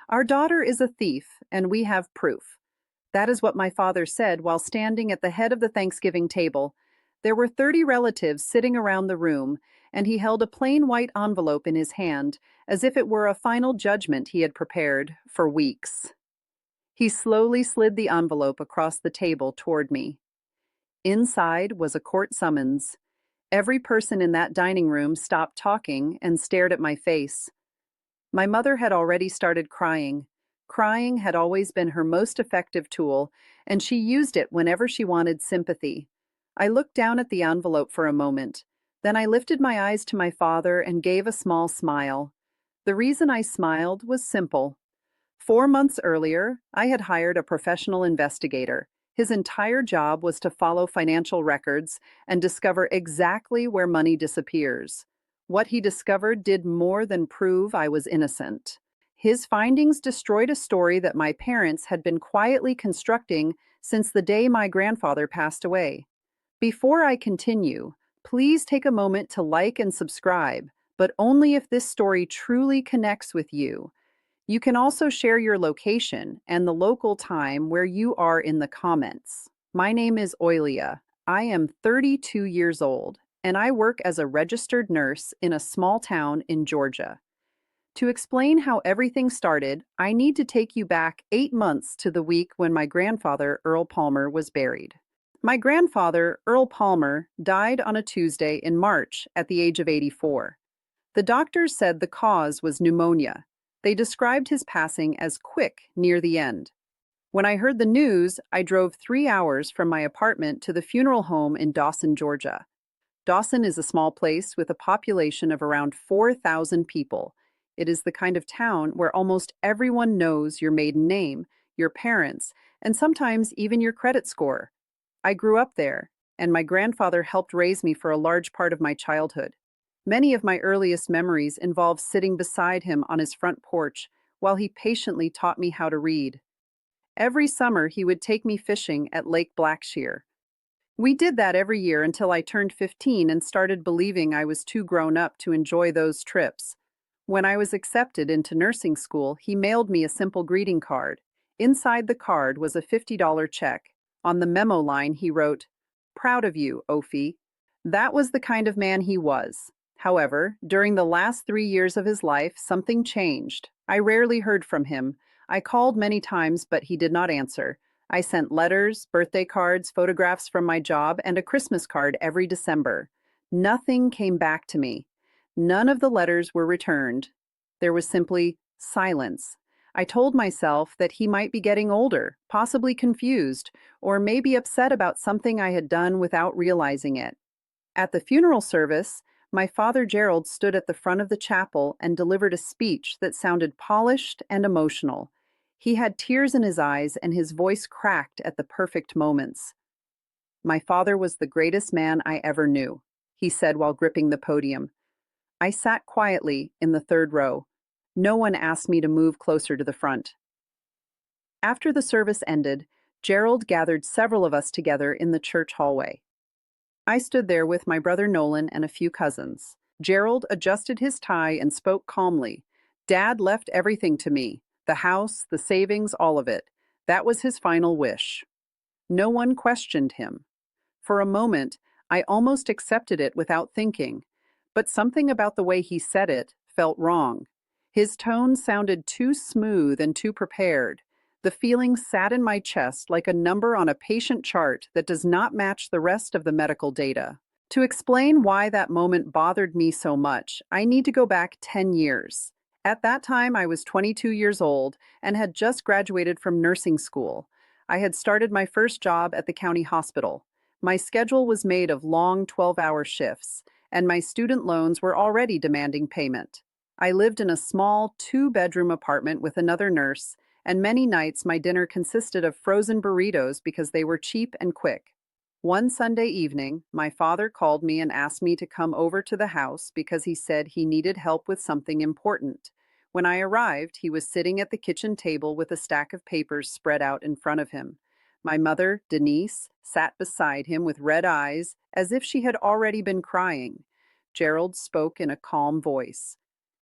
Our daughter is a thief, and we have proof. That is what my father said while standing at the head of the Thanksgiving table. There were 30 relatives sitting around the room, and he held a plain white envelope in his hand, as if it were a final judgment he had prepared for weeks. He slowly slid the envelope across the table toward me. Inside was a court summons. Every person in that dining room stopped talking and stared at my face. My mother had already started crying. Crying had always been her most effective tool, and she used it whenever she wanted sympathy. I looked down at the envelope for a moment. Then I lifted my eyes to my father and gave a small smile. The reason I smiled was simple. 4 months earlier, I had hired a professional investigator. His entire job was to follow financial records and discover exactly where money disappears. What he discovered did more than prove I was innocent. His findings destroyed a story that my parents had been quietly constructing since the day my grandfather passed away. Before I continue, please take a moment to like and subscribe, but only if this story truly connects with you. You can also share your location and the local time where you are in the comments. My name is Oilia. I am 32 years old, and I work as a registered nurse in a small town in Georgia. To explain how everything started, I need to take you back 8 months to the week when my grandfather, Earl Palmer, was buried. My grandfather, Earl Palmer, died on a Tuesday in March at the age of 84. The doctors said the cause was pneumonia. They described his passing as quick near the end. When I heard the news, I drove 3 hours from my apartment to the funeral home in Dawson, Georgia. Dawson is a small place with a population of around 4,000 people. It is the kind of town where almost everyone knows your maiden name, your parents, and sometimes even your credit score. I grew up there, and my grandfather helped raise me for a large part of my childhood. Many of my earliest memories involve sitting beside him on his front porch while he patiently taught me how to read. Every summer, he would take me fishing at Lake Blackshear. We did that every year until I turned 15 and started believing I was too grown up to enjoy those trips. When I was accepted into nursing school, he mailed me a simple greeting card. Inside the card was a $50 check. On the memo line, he wrote, "Proud of you, Ophi." That was the kind of man he was. However, during the last 3 years of his life, something changed. I rarely heard from him. I called many times, but he did not answer. I sent letters, birthday cards, photographs from my job, and a Christmas card every December. Nothing came back to me. None of the letters were returned. There was simply silence. I told myself that he might be getting older, possibly confused, or maybe upset about something I had done without realizing it. At the funeral service, my father Gerald stood at the front of the chapel and delivered a speech that sounded polished and emotional. He had tears in his eyes and his voice cracked at the perfect moments. "My father was the greatest man I ever knew," he said while gripping the podium. I sat quietly in the third row. No one asked me to move closer to the front. After the service ended, Gerald gathered several of us together in the church hallway. I stood there with my brother Nolan and a few cousins. Gerald adjusted his tie and spoke calmly. "Dad left everything to me, the house, the savings, all of it. That was his final wish." No one questioned him. For a moment, I almost accepted it without thinking, but something about the way he said it felt wrong. His tone sounded too smooth and too prepared. The feeling sat in my chest like a number on a patient chart that does not match the rest of the medical data. To explain why that moment bothered me so much, I need to go back 10 years. At that time, I was 22 years old and had just graduated from nursing school. I had started my first job at the county hospital. My schedule was made of long 12-hour shifts, and my student loans were already demanding payment. I lived in a small 2-bedroom apartment with another nurse, and many nights my dinner consisted of frozen burritos because they were cheap and quick. One Sunday evening, my father called me and asked me to come over to the house because he said he needed help with something important. When I arrived, he was sitting at the kitchen table with a stack of papers spread out in front of him. My mother, Denise, sat beside him with red eyes, as if she had already been crying. Gerald spoke in a calm voice.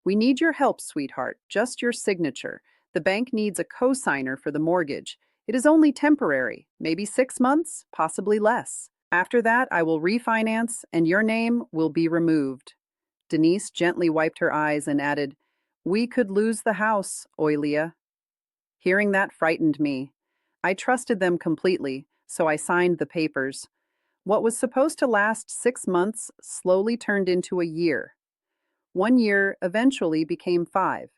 "We need your help, sweetheart, just your signature. The bank needs a co-signer for the mortgage. It is only temporary, maybe 6 months, possibly less. After that, I will refinance and your name will be removed. Denise gently wiped her eyes and added, "We could lose the house, Oilia." Hearing that frightened me. I trusted them completely, so I signed the papers. What was supposed to last 6 months slowly turned into a year. 1 year eventually became 5.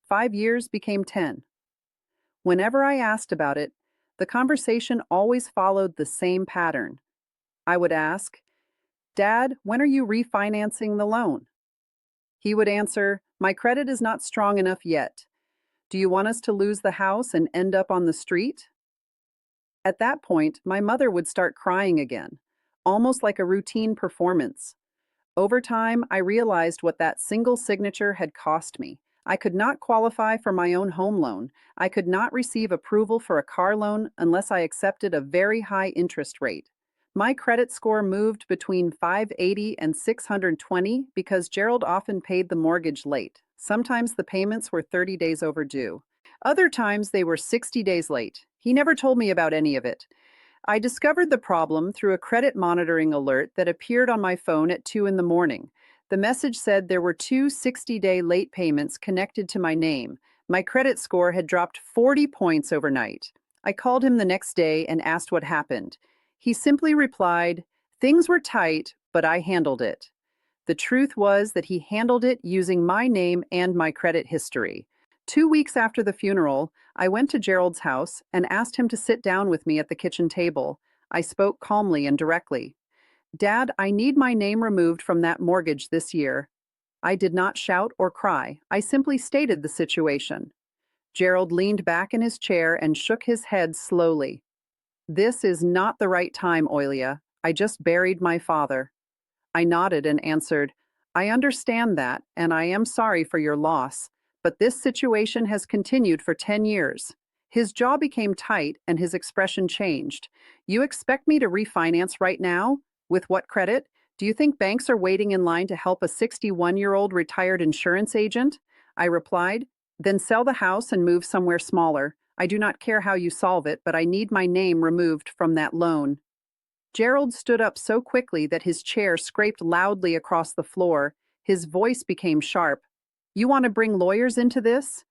5 years became 10. Whenever I asked about it, the conversation always followed the same pattern. I would ask, "Dad, when are you refinancing the loan?" He would answer, "My credit is not strong enough yet. Do you want us to lose the house and end up on the street?" At that point, my mother would start crying again, almost like a routine performance. Over time, I realized what that single signature had cost me. I could not qualify for my own home loan. I could not receive approval for a car loan unless I accepted a very high interest rate. My credit score moved between 580 and 620 because Gerald often paid the mortgage late. Sometimes the payments were 30 days overdue. Other times they were 60 days late. He never told me about any of it. I discovered the problem through a credit monitoring alert that appeared on my phone at 2 in the morning. The message said there were two 60-day late payments connected to my name. My credit score had dropped 40 points overnight. I called him the next day and asked what happened. He simply replied, "Things were tight, but I handled it." The truth was that he handled it using my name and my credit history. 2 weeks after the funeral, I went to Gerald's house and asked him to sit down with me at the kitchen table. I spoke calmly and directly. "Dad, I need my name removed from that mortgage this year." I did not shout or cry. I simply stated the situation. Gerald leaned back in his chair and shook his head slowly. "This is not the right time, Oilia. I just buried my father." I nodded and answered, "I understand that, and I am sorry for your loss, but this situation has continued for 10 years. His jaw became tight and his expression changed. "You expect me to refinance right now? With what credit? Do you think banks are waiting in line to help a 61-year-old retired insurance agent?" I replied, "Then sell the house and move somewhere smaller. I do not care how you solve it, but I need my name removed from that loan." Gerald stood up so quickly that his chair scraped loudly across the floor. His voice became sharp. "You want to bring lawyers into this?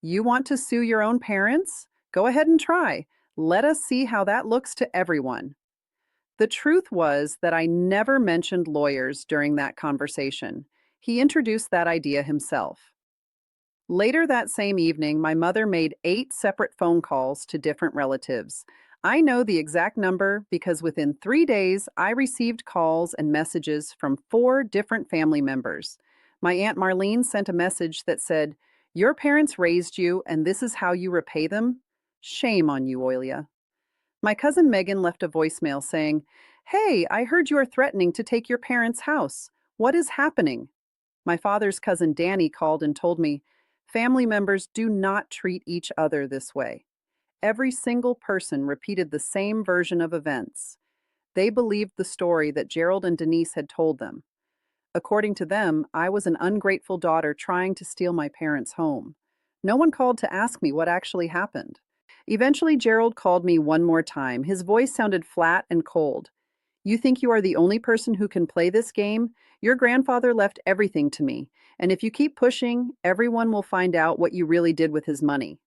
You want to sue your own parents? Go ahead and try. Let us see how that looks to everyone." The truth was that I never mentioned lawyers during that conversation. He introduced that idea himself. Later that same evening, my mother made 8 separate phone calls to different relatives. I know the exact number because within 3 days, I received calls and messages from 4 different family members. My Aunt Marlene sent a message that said, "Your parents raised you, and this is how you repay them? Shame on you, Oilia." My cousin Megan left a voicemail saying, "Hey, I heard you are threatening to take your parents' house. What is happening?" My father's cousin Danny called and told me, "Family members do not treat each other this way." Every single person repeated the same version of events. They believed the story that Gerald and Denise had told them. According to them, I was an ungrateful daughter trying to steal my parents' home. No one called to ask me what actually happened. Eventually, Gerald called me one more time. His voice sounded flat and cold. "You think you are the only person who can play this game? Your grandfather left everything to me, and if you keep pushing, everyone will find out what you really did with his money."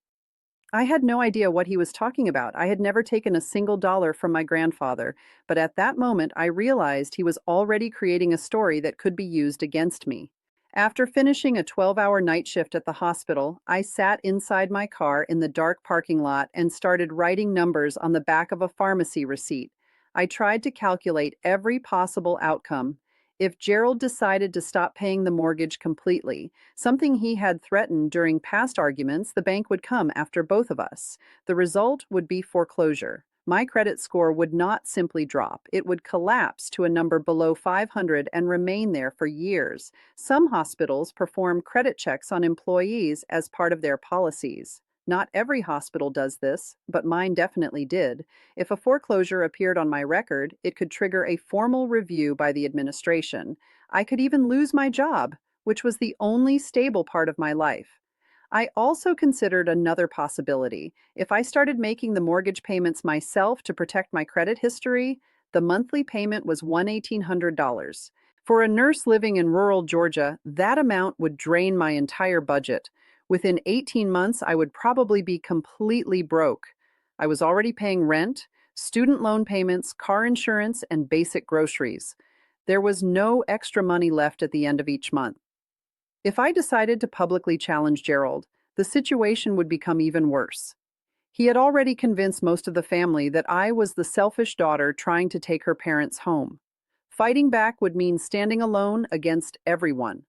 I had no idea what he was talking about. I had never taken a single dollar from my grandfather, but at that moment I realized he was already creating a story that could be used against me. After finishing a 12-hour night shift at the hospital, I sat inside my car in the dark parking lot and started writing numbers on the back of a pharmacy receipt. I tried to calculate every possible outcome. If Gerald decided to stop paying the mortgage completely, something he had threatened during past arguments, the bank would come after both of us. The result would be foreclosure. My credit score would not simply drop. It would collapse to a number below 500 and remain there for years. Some hospitals perform credit checks on employees as part of their policies. Not every hospital does this, but mine definitely did. If a foreclosure appeared on my record, it could trigger a formal review by the administration. I could even lose my job, which was the only stable part of my life. I also considered another possibility. If I started making the mortgage payments myself to protect my credit history, the monthly payment was $1,800. For a nurse living in rural Georgia, that amount would drain my entire budget. Within 18 months, I would probably be completely broke. I was already paying rent, student loan payments, car insurance, and basic groceries. There was no extra money left at the end of each month. If I decided to publicly challenge Gerald, the situation would become even worse. He had already convinced most of the family that I was the selfish daughter trying to take her parents home. Fighting back would mean standing alone against everyone.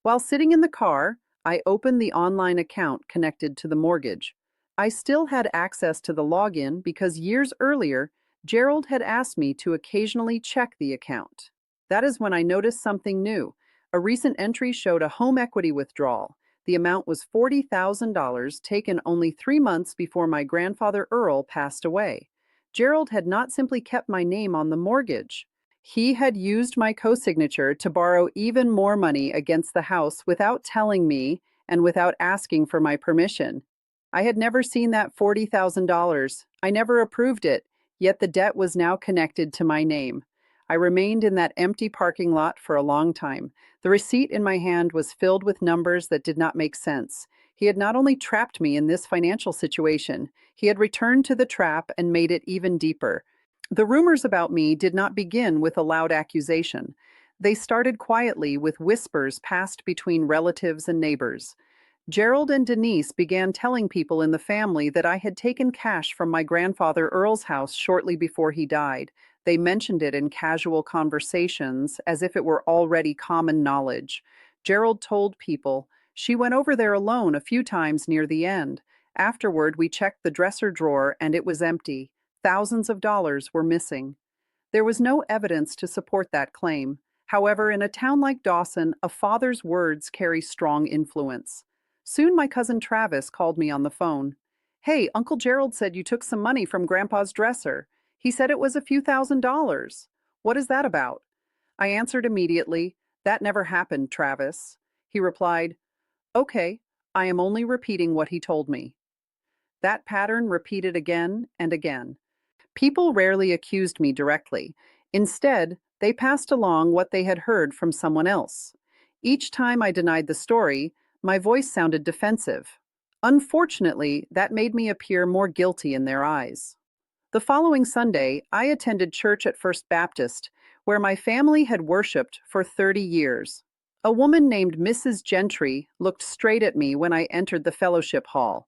While sitting in the car, I opened the online account connected to the mortgage. I still had access to the login because years earlier, Gerald had asked me to occasionally check the account. That is when I noticed something new. A recent entry showed a home equity withdrawal. The amount was $40,000 taken only 3 months before my grandfather Earl passed away. Gerald had not simply kept my name on the mortgage. He had used my co-signature to borrow even more money against the house without telling me and without asking for my permission. I had never seen that $40,000. I never approved it, yet the debt was now connected to my name. I remained in that empty parking lot for a long time. The receipt in my hand was filled with numbers that did not make sense. He had not only trapped me in this financial situation, he had returned to the trap and made it even deeper. The rumors about me did not begin with a loud accusation. They started quietly with whispers passed between relatives and neighbors. Gerald and Denise began telling people in the family that I had taken cash from my grandfather Earl's house shortly before he died. They mentioned it in casual conversations as if it were already common knowledge. Gerald told people, "She went over there alone a few times near the end. Afterward, we checked the dresser drawer and it was empty. Thousands of dollars were missing." There was no evidence to support that claim. However, in a town like Dawson, a father's words carry strong influence. Soon my cousin Travis called me on the phone. "Hey, Uncle Gerald said you took some money from Grandpa's dresser. He said it was a few $1,000s. What is that about?" I answered immediately, "That never happened, Travis." He replied, "Okay, I am only repeating what he told me." That pattern repeated again and again. People rarely accused me directly. Instead, they passed along what they had heard from someone else. Each time I denied the story, my voice sounded defensive. Unfortunately, that made me appear more guilty in their eyes. The following Sunday, I attended church at First Baptist, where my family had worshiped for 30 years. A woman named Mrs. Gentry looked straight at me when I entered the fellowship hall.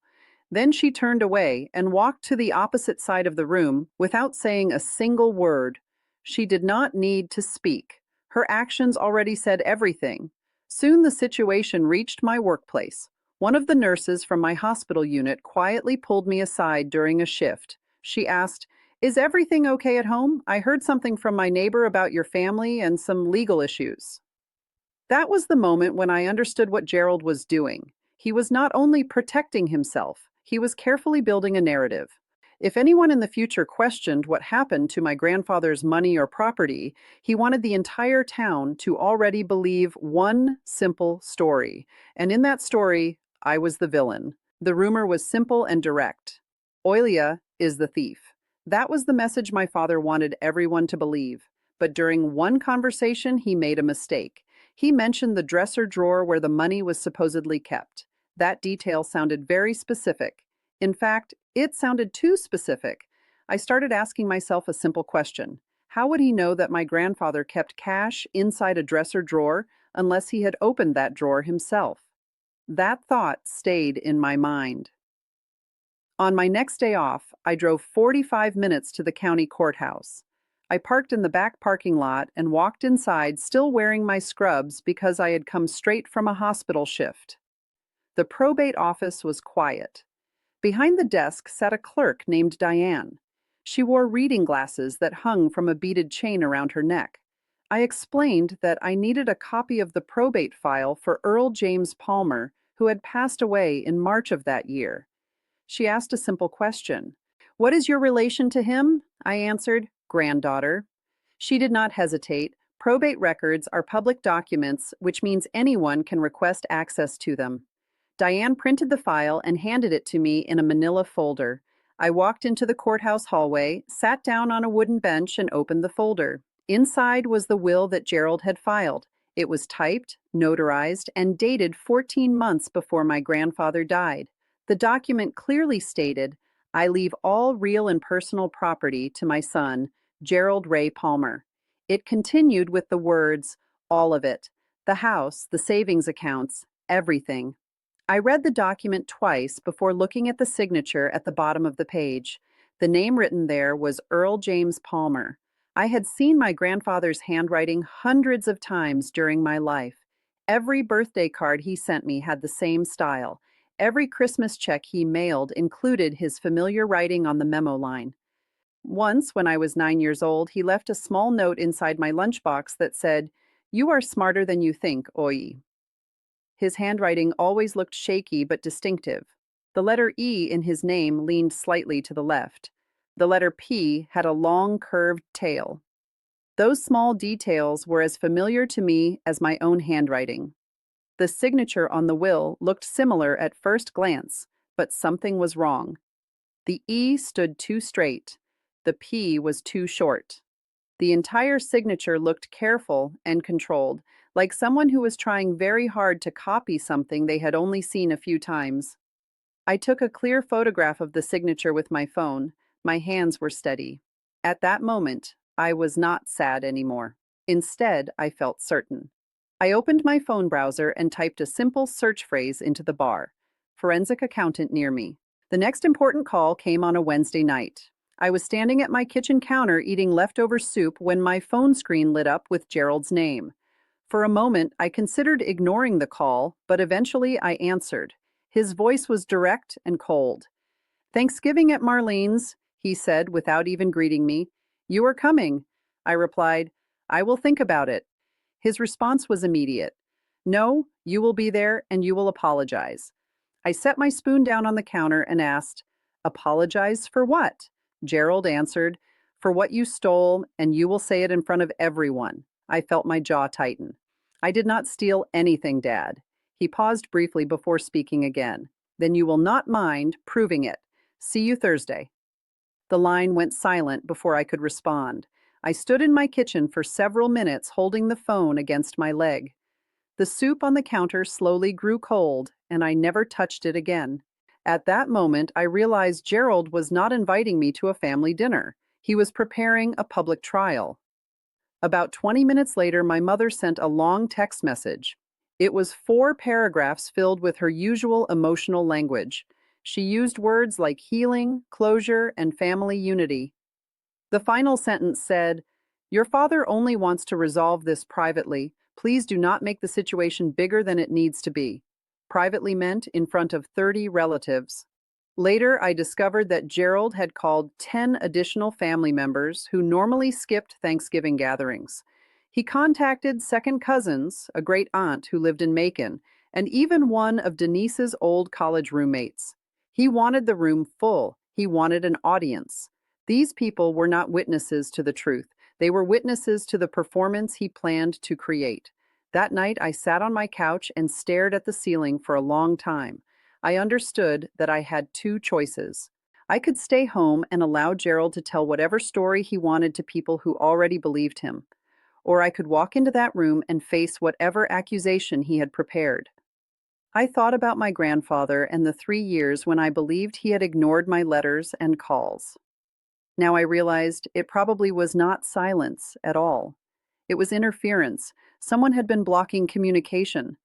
Then she turned away and walked to the opposite side of the room without saying a single word. She did not need to speak. Her actions already said everything. Soon the situation reached my workplace. One of the nurses from my hospital unit quietly pulled me aside during a shift. She asked, "Is everything okay at home? I heard something from my neighbor about your family and some legal issues." That was the moment when I understood what Gerald was doing. He was not only protecting himself, he was carefully building a narrative. If anyone in the future questioned what happened to my grandfather's money or property, he wanted the entire town to already believe one simple story. And in that story, I was the villain. The rumor was simple and direct. Oilia is the thief. That was the message my father wanted everyone to believe. But during one conversation, he made a mistake. He mentioned the dresser drawer where the money was supposedly kept. That detail sounded very specific. In fact, it sounded too specific. I started asking myself a simple question. How would he know that my grandfather kept cash inside a dresser drawer unless he had opened that drawer himself? That thought stayed in my mind. On my next day off, I drove 45 minutes to the county courthouse. I parked in the back parking lot and walked inside still wearing my scrubs because I had come straight from a hospital shift. The probate office was quiet. Behind the desk sat a clerk named Diane. She wore reading glasses that hung from a beaded chain around her neck. I explained that I needed a copy of the probate file for Earl James Palmer, who had passed away in March of that year. She asked a simple question. "What is your relation to him?" I answered, "Granddaughter." She did not hesitate. Probate records are public documents, which means anyone can request access to them. Diane printed the file and handed it to me in a manila folder. I walked into the courthouse hallway, sat down on a wooden bench, and opened the folder. Inside was the will that Gerald had filed. It was typed, notarized, and dated 14 months before my grandfather died. The document clearly stated, "I leave all real and personal property to my son, Gerald Ray Palmer." It continued with the words, "all of it, the house, the savings accounts, everything." I read the document twice before looking at the signature at the bottom of the page. The name written there was Earl James Palmer. I had seen my grandfather's handwriting hundreds of times during my life. Every birthday card he sent me had the same style. Every Christmas check he mailed included his familiar writing on the memo line. Once, when I was 9 years old, he left a small note inside my lunchbox that said, "You are smarter than you think, Oi." His handwriting always looked shaky but distinctive. The letter E in his name leaned slightly to the left. The letter P had a long curved tail. Those small details were as familiar to me as my own handwriting. The signature on the will looked similar at first glance, but something was wrong. The E stood too straight. The P was too short. The entire signature looked careful and controlled, like someone who was trying very hard to copy something they had only seen a few times. I took a clear photograph of the signature with my phone. My hands were steady. At that moment, I was not sad anymore. Instead, I felt certain. I opened my phone browser and typed a simple search phrase into the bar. Forensic accountant near me. The next important call came on a Wednesday night. I was standing at my kitchen counter eating leftover soup when my phone screen lit up with Gerald's name. For a moment, I considered ignoring the call, but eventually I answered. His voice was direct and cold. "Thanksgiving at Marlene's," he said without even greeting me. "You are coming." I replied, "I will think about it." His response was immediate. "No, you will be there and you will apologize." I set my spoon down on the counter and asked, "Apologize for what?" Gerald answered, "For what you stole, and you will say it in front of everyone." I felt my jaw tighten. "I did not steal anything, Dad." He paused briefly before speaking again. "Then you will not mind proving it. See you Thursday." The line went silent before I could respond. I stood in my kitchen for several minutes holding the phone against my leg. The soup on the counter slowly grew cold, and I never touched it again. At that moment, I realized Gerald was not inviting me to a family dinner. He was preparing a public trial. About 20 minutes later, my mother sent a long text message. It was 4 paragraphs filled with her usual emotional language. She used words like healing, closure, and family unity. The final sentence said, "Your father only wants to resolve this privately. Please do not make the situation bigger than it needs to be." Privately meant in front of 30 relatives. Later, I discovered that Gerald had called 10 additional family members who normally skipped Thanksgiving gatherings. He contacted second cousins, a great aunt who lived in Macon, and even one of Denise's old college roommates. He wanted the room full. He wanted an audience. These people were not witnesses to the truth. They were witnesses to the performance he planned to create. That night, I sat on my couch and stared at the ceiling for a long time. I understood that I had 2 choices. I could stay home and allow Gerald to tell whatever story he wanted to people who already believed him, or I could walk into that room and face whatever accusation he had prepared. I thought about my grandfather and the 3 years when I believed he had ignored my letters and calls. Now I realized it probably was not silence at all. It was interference. Someone had been blocking communication.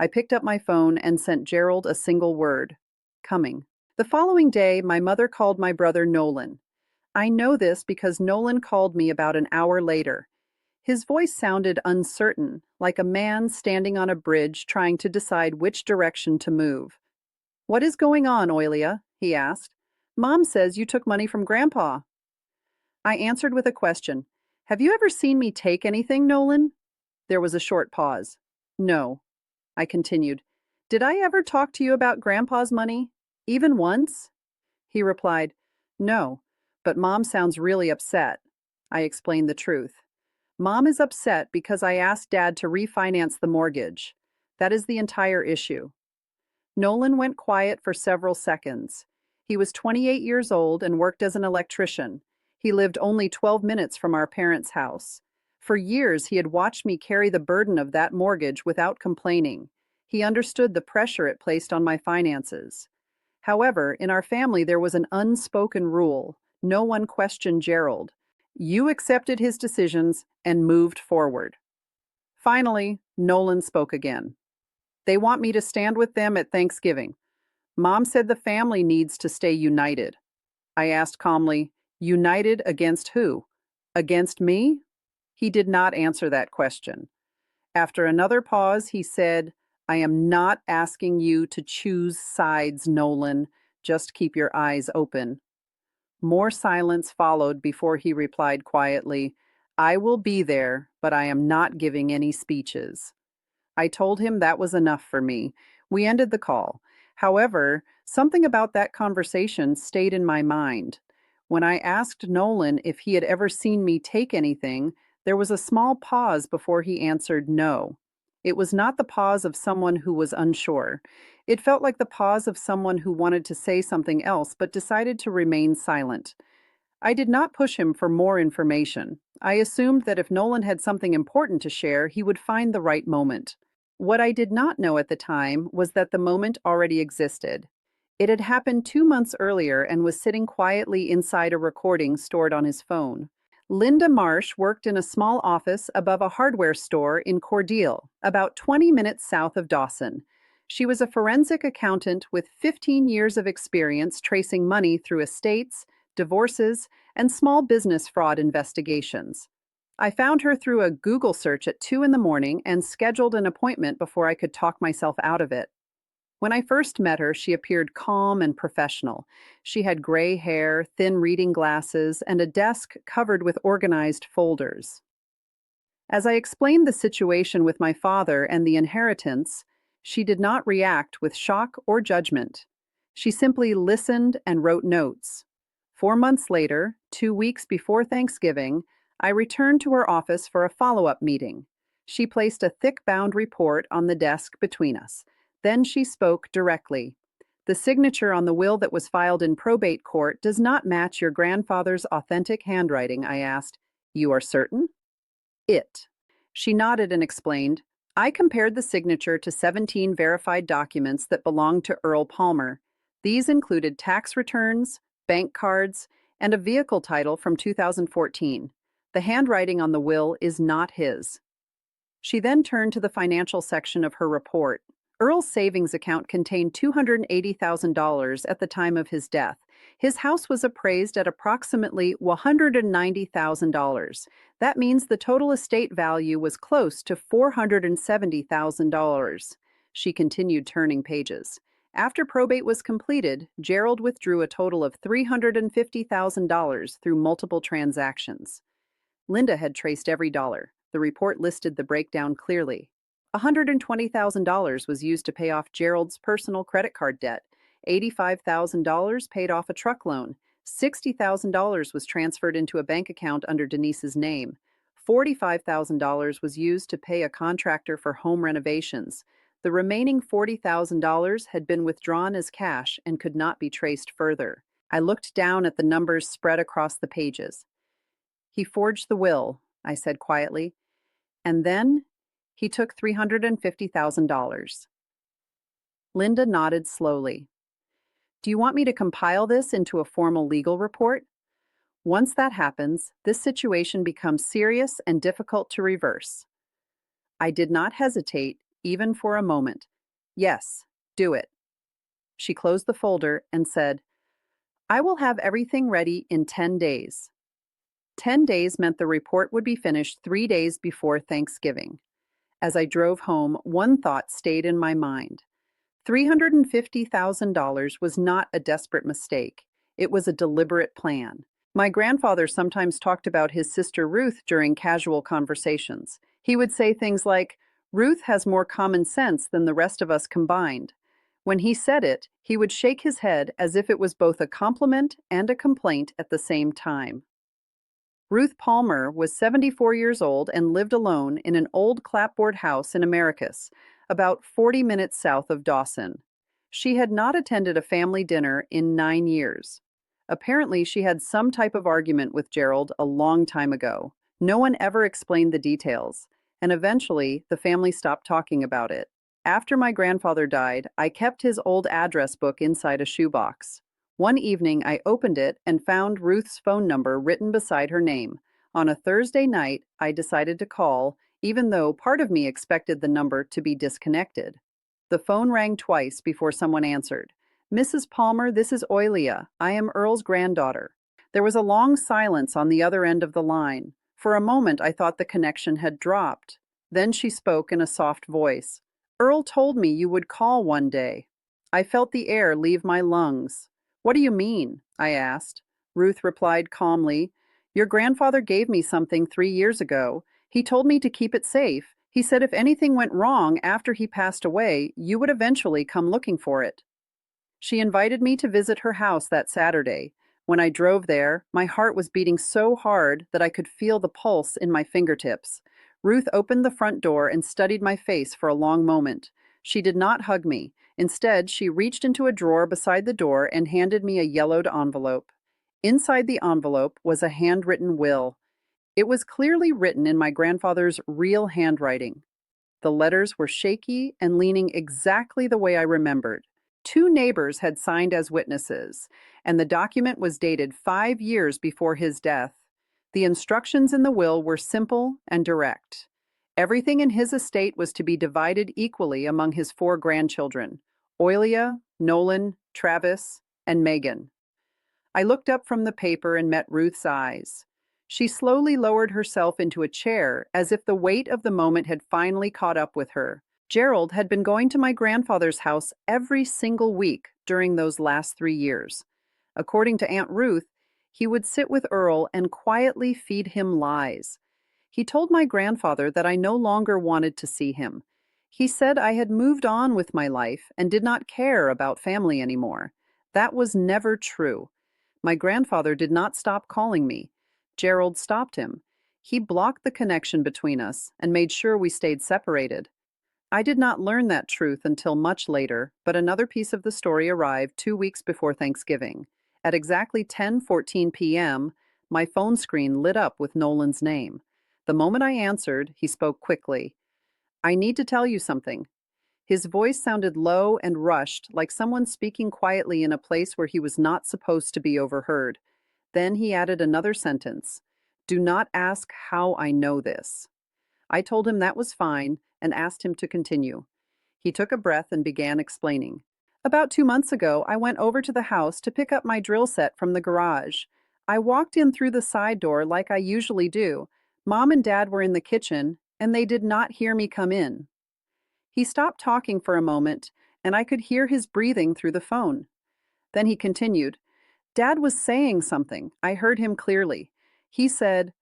I picked up my phone and sent Gerald a single word: "Coming." The following day, my mother called my brother Nolan. I know this because Nolan called me about an hour later. His voice sounded uncertain, like a man standing on a bridge trying to decide which direction to move. "What is going on, Oilia?" he asked. "Mom says you took money from Grandpa." I answered with a question. "Have you ever seen me take anything, Nolan?" There was a short pause. "No." I continued. "Did I ever talk to you about Grandpa's money? Even once?" He replied, "No, but Mom sounds really upset." I explained the truth. "Mom is upset because I asked Dad to refinance the mortgage. That is the entire issue." Nolan went quiet for several seconds. He was 28 years old and worked as an electrician. He lived only 12 minutes from our parents' house. For years, he had watched me carry the burden of that mortgage without complaining. He understood the pressure it placed on my finances. However, in our family, there was an unspoken rule. No one questioned Gerald. You accepted his decisions and moved forward. Finally, Nolan spoke again. They want me to stand with them at Thanksgiving. Mom said the family needs to stay united. I asked calmly, united against who? Against me? He did not answer that question. After another pause, he said, I am not asking you to choose sides, Nolan. Just keep your eyes open. More silence followed before he replied quietly, I will be there, but I am not giving any speeches. I told him that was enough for me. We ended the call. However, something about that conversation stayed in my mind. When I asked Nolan if he had ever seen me take anything, there was a small pause before he answered no. It was not the pause of someone who was unsure. It felt like the pause of someone who wanted to say something else but decided to remain silent. I did not push him for more information. I assumed that if Nolan had something important to share, he would find the right moment. What I did not know at the time was that the moment already existed. It had happened 2 months earlier and was sitting quietly inside a recording stored on his phone. Linda Marsh worked in a small office above a hardware store in Cordele, about 20 minutes south of Dawson. She was a forensic accountant with 15 years of experience tracing money through estates, divorces, and small business fraud investigations. I found her through a Google search at 2 in the morning and scheduled an appointment before I could talk myself out of it. When I first met her, she appeared calm and professional. She had gray hair, thin reading glasses, and a desk covered with organized folders. As I explained the situation with my father and the inheritance, she did not react with shock or judgment. She simply listened and wrote notes. 4 months later, 2 weeks before Thanksgiving, I returned to her office for a follow-up meeting. She placed a thick-bound report on the desk between us. Then she spoke directly. The signature on the will that was filed in probate court does not match your grandfather's authentic handwriting, I asked. You are certain? It. She nodded and explained, I compared the signature to 17 verified documents that belonged to Earl Palmer. These included tax returns, bank cards, and a vehicle title from 2014. The handwriting on the will is not his. She then turned to the financial section of her report. Earl's savings account contained $280,000 at the time of his death. His house was appraised at approximately $190,000. That means the total estate value was close to $470,000. She continued turning pages. After probate was completed, Gerald withdrew a total of $350,000 through multiple transactions. Linda had traced every dollar. The report listed the breakdown clearly. $120,000 was used to pay off Gerald's personal credit card debt. $85,000 paid off a truck loan. $60,000 was transferred into a bank account under Denise's name. $45,000 was used to pay a contractor for home renovations. The remaining $40,000 had been withdrawn as cash and could not be traced further. I looked down at the numbers spread across the pages. He forged the will, I said quietly, and then he took $350,000. Linda nodded slowly. Do you want me to compile this into a formal legal report? Once that happens, this situation becomes serious and difficult to reverse. I did not hesitate, even for a moment. Yes, do it. She closed the folder and said, I will have everything ready in 10 days. 10 days meant the report would be finished 3 days before Thanksgiving. As I drove home, one thought stayed in my mind. $350,000 was not a desperate mistake. It was a deliberate plan. My grandfather sometimes talked about his sister Ruth during casual conversations. He would say things like, Ruth has more common sense than the rest of us combined. When he said it, he would shake his head as if it was both a compliment and a complaint at the same time. Ruth Palmer was 74 years old and lived alone in an old clapboard house in Americus, about 40 minutes south of Dawson. She had not attended a family dinner in 9 years. Apparently, she had some type of argument with Gerald a long time ago. No one ever explained the details, and eventually, the family stopped talking about it. After my grandfather died, I kept his old address book inside a shoebox. One evening, I opened it and found Ruth's phone number written beside her name. On a Thursday night, I decided to call, even though part of me expected the number to be disconnected. The phone rang twice before someone answered. "Mrs. Palmer, this is Oilia. I am Earl's granddaughter." There was a long silence on the other end of the line. For a moment, I thought the connection had dropped. Then she spoke in a soft voice. "Earl told me you would call one day." I felt the air leave my lungs. "What do you mean?" I asked. Ruth replied calmly, "Your grandfather gave me something 3 years ago. He told me to keep it safe. He said if anything went wrong after he passed away, you would eventually come looking for it." She invited me to visit her house that Saturday. When I drove there, my heart was beating so hard that I could feel the pulse in my fingertips. Ruth opened the front door and studied my face for a long moment. She did not hug me. Instead, she reached into a drawer beside the door and handed me a yellowed envelope. Inside the envelope was a handwritten will. It was clearly written in my grandfather's real handwriting. The letters were shaky and leaning exactly the way I remembered. Two neighbors had signed as witnesses, and the document was dated 5 years before his death. The instructions in the will were simple and direct. Everything in his estate was to be divided equally among his four grandchildren: Oilia, Nolan, Travis, and Megan. I looked up from the paper and met Ruth's eyes. She slowly lowered herself into a chair, as if the weight of the moment had finally caught up with her. Gerald had been going to my grandfather's house every single week during those last 3 years. According to Aunt Ruth, he would sit with Earl and quietly feed him lies. He told my grandfather that I no longer wanted to see him. He said I had moved on with my life and did not care about family anymore. That was never true. My grandfather did not stop calling me. Gerald stopped him. He blocked the connection between us and made sure we stayed separated. I did not learn that truth until much later, but another piece of the story arrived 2 weeks before Thanksgiving. At exactly 10:14 p.m., my phone screen lit up with Nolan's name. The moment I answered, he spoke quickly. "I need to tell you something." His voice sounded low and rushed, like someone speaking quietly in a place where he was not supposed to be overheard. Then he added another sentence. "Do not ask how I know this." I told him that was fine and asked him to continue. He took a breath and began explaining. "About 2 months ago, I went over to the house to pick up my drill set from the garage. I walked in through the side door like I usually do. Mom and Dad were in the kitchen, and they did not hear me come in." He stopped talking for a moment, and I could hear his breathing through the phone. Then he continued. "Dad was saying something. I heard him clearly. He said,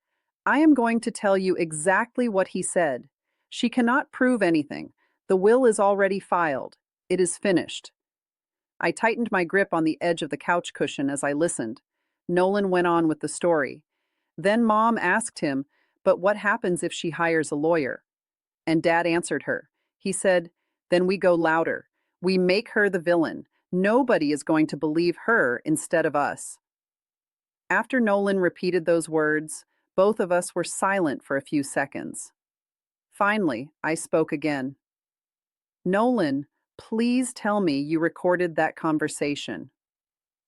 'I am going to tell you exactly what he said. She cannot prove anything. The will is already filed. It is finished.'" I tightened my grip on the edge of the couch cushion as I listened. Nolan went on with the story. Then Mom asked him, "But what happens if she hires a lawyer?" And Dad answered her. He said, "Then we go louder. We make her the villain. Nobody is going to believe her instead of us." After Nolan repeated those words, both of us were silent for a few seconds. Finally, I spoke again. "Nolan, please tell me you recorded that conversation."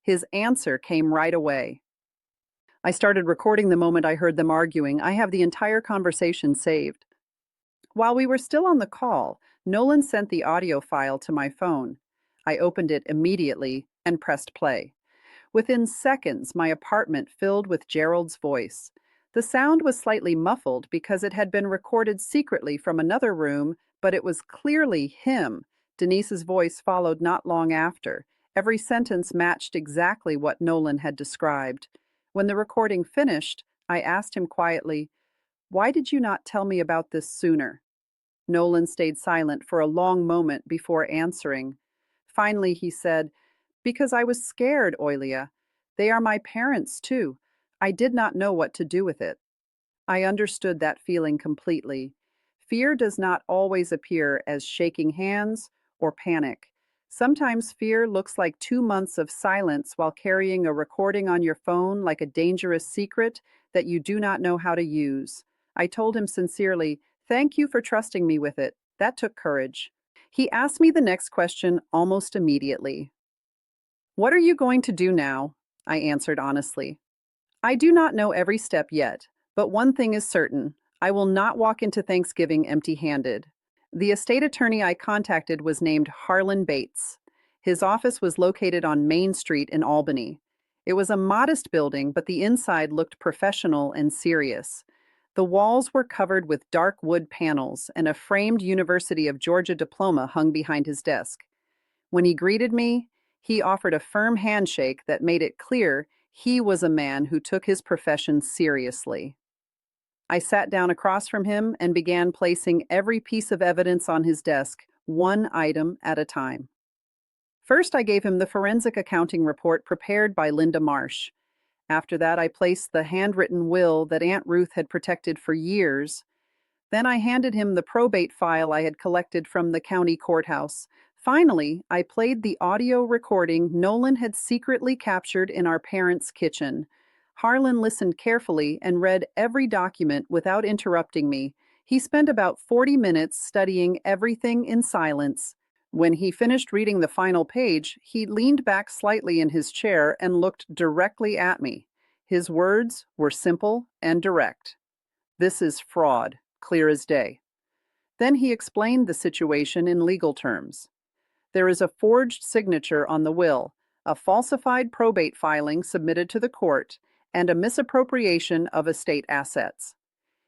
His answer came right away. "I started recording the moment I heard them arguing. I have the entire conversation saved." While we were still on the call, Nolan sent the audio file to my phone. I opened it immediately and pressed play. Within seconds, my apartment filled with Gerald's voice. The sound was slightly muffled because it had been recorded secretly from another room, but it was clearly him. Denise's voice followed not long after. Every sentence matched exactly what Nolan had described. When the recording finished, I asked him quietly, "Why did you not tell me about this sooner?" Nolan stayed silent for a long moment before answering. Finally, he said, "Because I was scared, Oilia. They are my parents, too. I did not know what to do with it." I understood that feeling completely. Fear does not always appear as shaking hands or panic. Sometimes fear looks like 2 months of silence while carrying a recording on your phone like a dangerous secret that you do not know how to use. I told him sincerely, "Thank you for trusting me with it. That took courage." He asked me the next question almost immediately. "What are you going to do now?" I answered honestly. "I do not know every step yet, but one thing is certain. I will not walk into Thanksgiving empty-handed." The estate attorney I contacted was named Harlan Bates. His office was located on Main Street in Albany. It was a modest building, but the inside looked professional and serious. The walls were covered with dark wood panels, and a framed University of Georgia diploma hung behind his desk. When he greeted me, he offered a firm handshake that made it clear he was a man who took his profession seriously. I sat down across from him and began placing every piece of evidence on his desk, one item at a time. First, I gave him the forensic accounting report prepared by Linda Marsh. After that, I placed the handwritten will that Aunt Ruth had protected for years. Then I handed him the probate file I had collected from the county courthouse. Finally, I played the audio recording Nolan had secretly captured in our parents' kitchen. Harlan listened carefully and read every document without interrupting me. He spent about 40 minutes studying everything in silence. When he finished reading the final page, he leaned back slightly in his chair and looked directly at me. His words were simple and direct. "This is fraud, clear as day." Then he explained the situation in legal terms. "There is a forged signature on the will, a falsified probate filing submitted to the court, and a misappropriation of estate assets."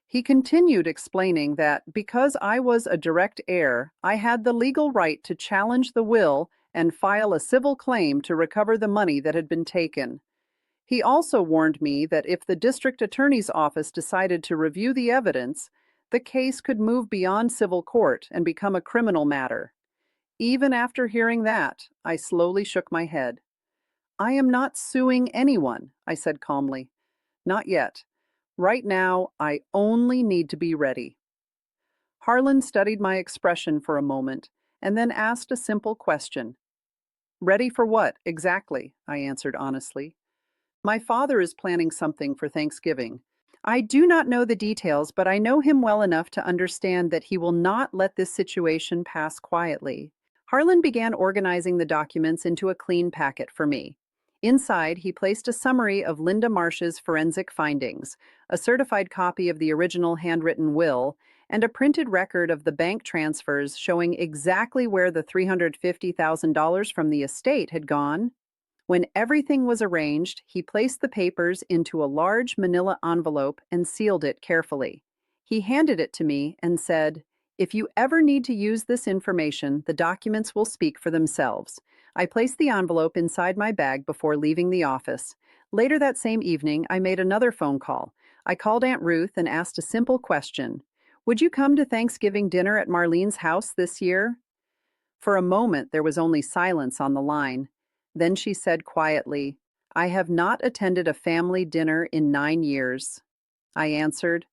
He continued explaining that because I was a direct heir, I had the legal right to challenge the will and file a civil claim to recover the money that had been taken. He also warned me that if the district attorney's office decided to review the evidence, the case could move beyond civil court and become a criminal matter. Even after hearing that, I slowly shook my head. "I am not suing anyone," I said calmly. "Not yet. Right now, I only need to be ready." Harlan studied my expression for a moment and then asked a simple question. "Ready for what, exactly?" I answered honestly. "My father is planning something for Thanksgiving. I do not know the details, but I know him well enough to understand that he will not let this situation pass quietly." Harlan began organizing the documents into a clean packet for me. Inside, he placed a summary of Linda Marsh's forensic findings, a certified copy of the original handwritten will, and a printed record of the bank transfers showing exactly where the $350,000 from the estate had gone. When everything was arranged, he placed the papers into a large manila envelope and sealed it carefully. He handed it to me and said, "If you ever need to use this information, the documents will speak for themselves." I placed the envelope inside my bag before leaving the office. Later that same evening, I made another phone call. I called Aunt Ruth and asked a simple question. "Would you come to Thanksgiving dinner at Marlene's house this year?" For a moment, there was only silence on the line. Then she said quietly, "I have not attended a family dinner in 9 years." I answered,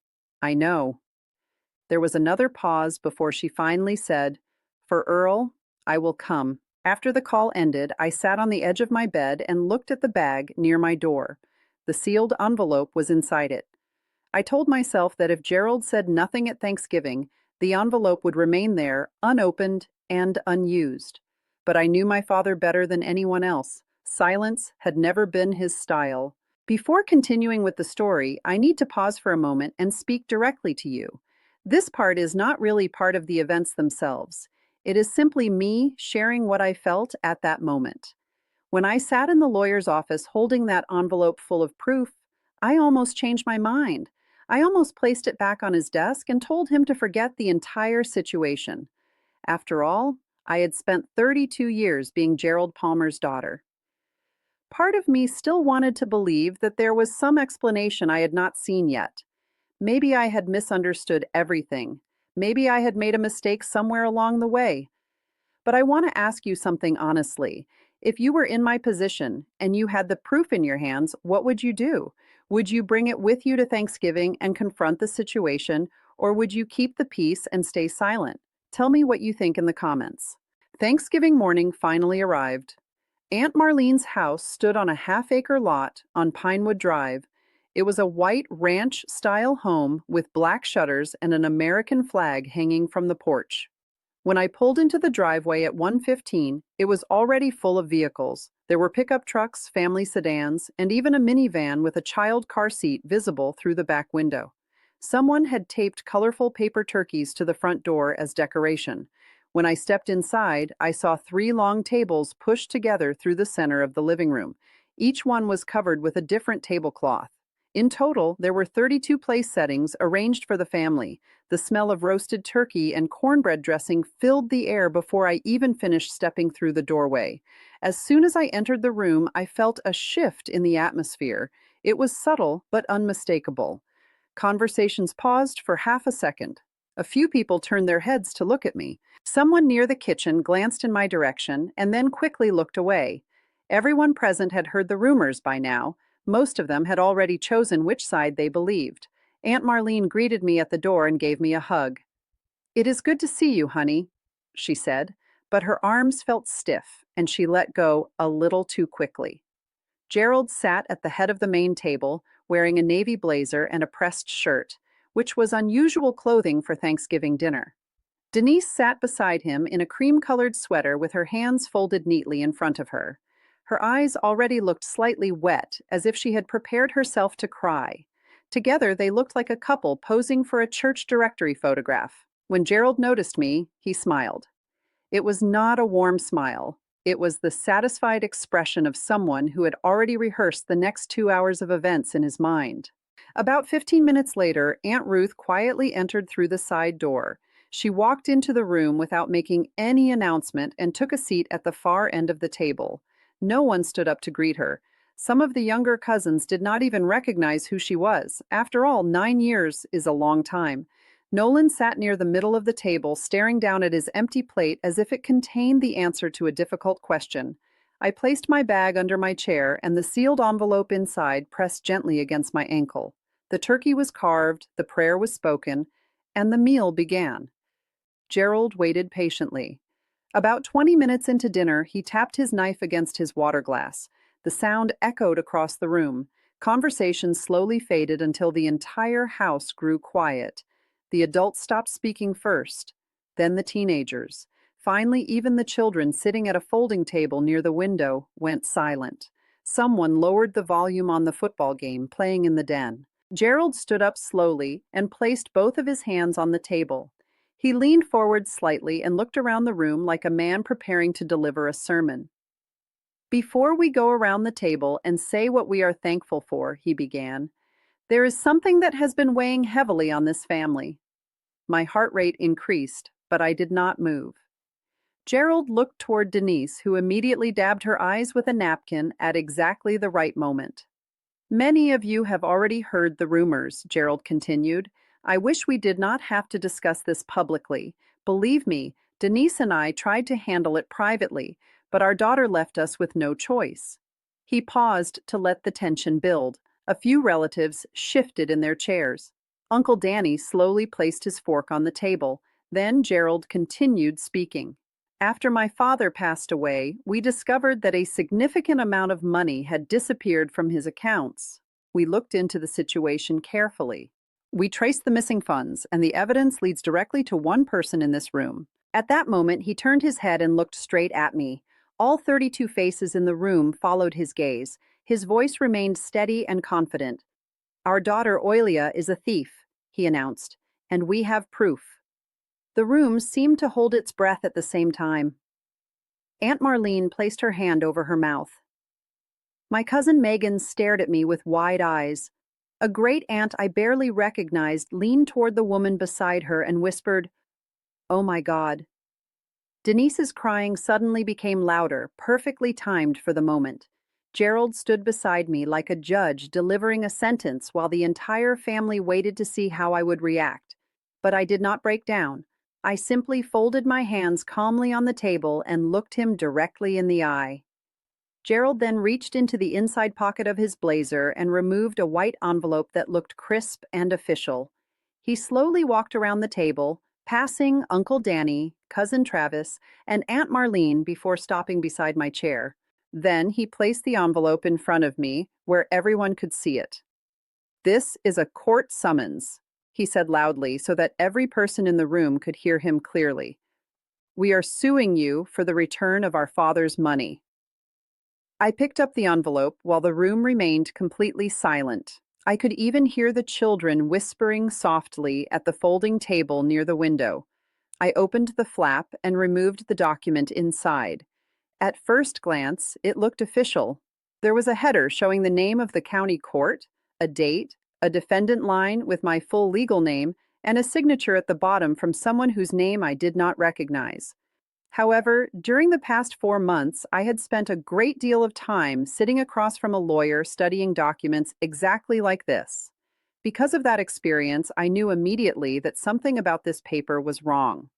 "I know." There was another pause before she finally said, "For Earl, I will come." After the call ended, I sat on the edge of my bed and looked at the bag near my door. The sealed envelope was inside it. I told myself that if Gerald said nothing at Thanksgiving, the envelope would remain there, unopened and unused. But I knew my father better than anyone else. Silence had never been his style. Before continuing with the story, I need to pause for a moment and speak directly to you. This part is not really part of the events themselves. It is simply me sharing what I felt at that moment. When I sat in the lawyer's office holding that envelope full of proof, I almost changed my mind. I almost placed it back on his desk and told him to forget the entire situation. After all, I had spent 32 years being Gerald Palmer's daughter. Part of me still wanted to believe that there was some explanation I had not seen yet. Maybe I had misunderstood everything. Maybe I had made a mistake somewhere along the way. But I want to ask you something honestly. If you were in my position and you had the proof in your hands, what would you do? Would you bring it with you to Thanksgiving and confront the situation, or would you keep the peace and stay silent? Tell me what you think in the comments. Thanksgiving morning finally arrived. Aunt Marlene's house stood on a half-acre lot on Pinewood Drive. It was a white ranch-style home with black shutters and an American flag hanging from the porch. When I pulled into the driveway at 1:15, it was already full of vehicles. There were pickup trucks, family sedans, and even a minivan with a child car seat visible through the back window. Someone had taped colorful paper turkeys to the front door as decoration. When I stepped inside, I saw three long tables pushed together through the center of the living room. Each one was covered with a different tablecloth. In total, there were 32 place settings arranged for the family. The smell of roasted turkey and cornbread dressing filled the air before I even finished stepping through the doorway. As soon as I entered the room, I felt a shift in the atmosphere. It was subtle but unmistakable. Conversations paused for half a second. A few people turned their heads to look at me. Someone near the kitchen glanced in my direction and then quickly looked away. Everyone present had heard the rumors by now. Most of them had already chosen which side they believed. Aunt Marlene greeted me at the door and gave me a hug. "It is good to see you, honey," she said, but her arms felt stiff and she let go a little too quickly. Gerald sat at the head of the main table, wearing a navy blazer and a pressed shirt, which was unusual clothing for Thanksgiving dinner. Denise sat beside him in a cream-colored sweater with her hands folded neatly in front of her. Her eyes already looked slightly wet, as if she had prepared herself to cry. Together, they looked like a couple posing for a church directory photograph. When Gerald noticed me, he smiled. It was not a warm smile. It was the satisfied expression of someone who had already rehearsed the next 2 hours of events in his mind. About 15 minutes later, Aunt Ruth quietly entered through the side door. She walked into the room without making any announcement and took a seat at the far end of the table. No one stood up to greet her. Some of the younger cousins did not even recognize who she was. After all, 9 years is a long time. Nolan sat near the middle of the table, staring down at his empty plate as if it contained the answer to a difficult question. I placed my bag under my chair, and the sealed envelope inside pressed gently against my ankle. The turkey was carved, the prayer was spoken, and the meal began. Gerald waited patiently. About 20 minutes into dinner, he tapped his knife against his water glass. The sound echoed across the room. Conversation slowly faded until the entire house grew quiet. The adults stopped speaking first, then the teenagers. Finally, even the children sitting at a folding table near the window went silent. Someone lowered the volume on the football game playing in the den. Gerald stood up slowly and placed both of his hands on the table. He leaned forward slightly and looked around the room like a man preparing to deliver a sermon. "Before we go around the table and say what we are thankful for," he began, "there is something that has been weighing heavily on this family." My heart rate increased, but I did not move. Gerald looked toward Denise, who immediately dabbed her eyes with a napkin at exactly the right moment. "Many of you have already heard the rumors," Gerald continued. "I wish we did not have to discuss this publicly. Believe me, Denise and I tried to handle it privately, but our daughter left us with no choice." He paused to let the tension build. A few relatives shifted in their chairs. Uncle Danny slowly placed his fork on the table. Then Gerald continued speaking. "After my father passed away, we discovered that a significant amount of money had disappeared from his accounts. We looked into the situation carefully. We traced the missing funds, and the evidence leads directly to one person in this room." At that moment, he turned his head and looked straight at me. All 32 faces in the room followed his gaze. His voice remained steady and confident. "Our daughter Oilia is a thief," he announced, "and we have proof." The room seemed to hold its breath at the same time. Aunt Marlene placed her hand over her mouth. My cousin Megan stared at me with wide eyes. A great aunt I barely recognized leaned toward the woman beside her and whispered, "Oh my God." Denise's crying suddenly became louder, perfectly timed for the moment. Gerald stood beside me like a judge delivering a sentence while the entire family waited to see how I would react. But I did not break down. I simply folded my hands calmly on the table and looked him directly in the eye. Gerald then reached into the inside pocket of his blazer and removed a white envelope that looked crisp and official. He slowly walked around the table, passing Uncle Danny, Cousin Travis, and Aunt Marlene before stopping beside my chair. Then he placed the envelope in front of me where everyone could see it. "This is a court summons," he said loudly so that every person in the room could hear him clearly. "We are suing you for the return of our father's money." I picked up the envelope while the room remained completely silent. I could even hear the children whispering softly at the folding table near the window. I opened the flap and removed the document inside. At first glance, it looked official. There was a header showing the name of the county court, a date, a defendant line with my full legal name, and a signature at the bottom from someone whose name I did not recognize. However, during the past 4 months, I had spent a great deal of time sitting across from a lawyer studying documents exactly like this. Because of that experience, I knew immediately that something about this paper was wrong.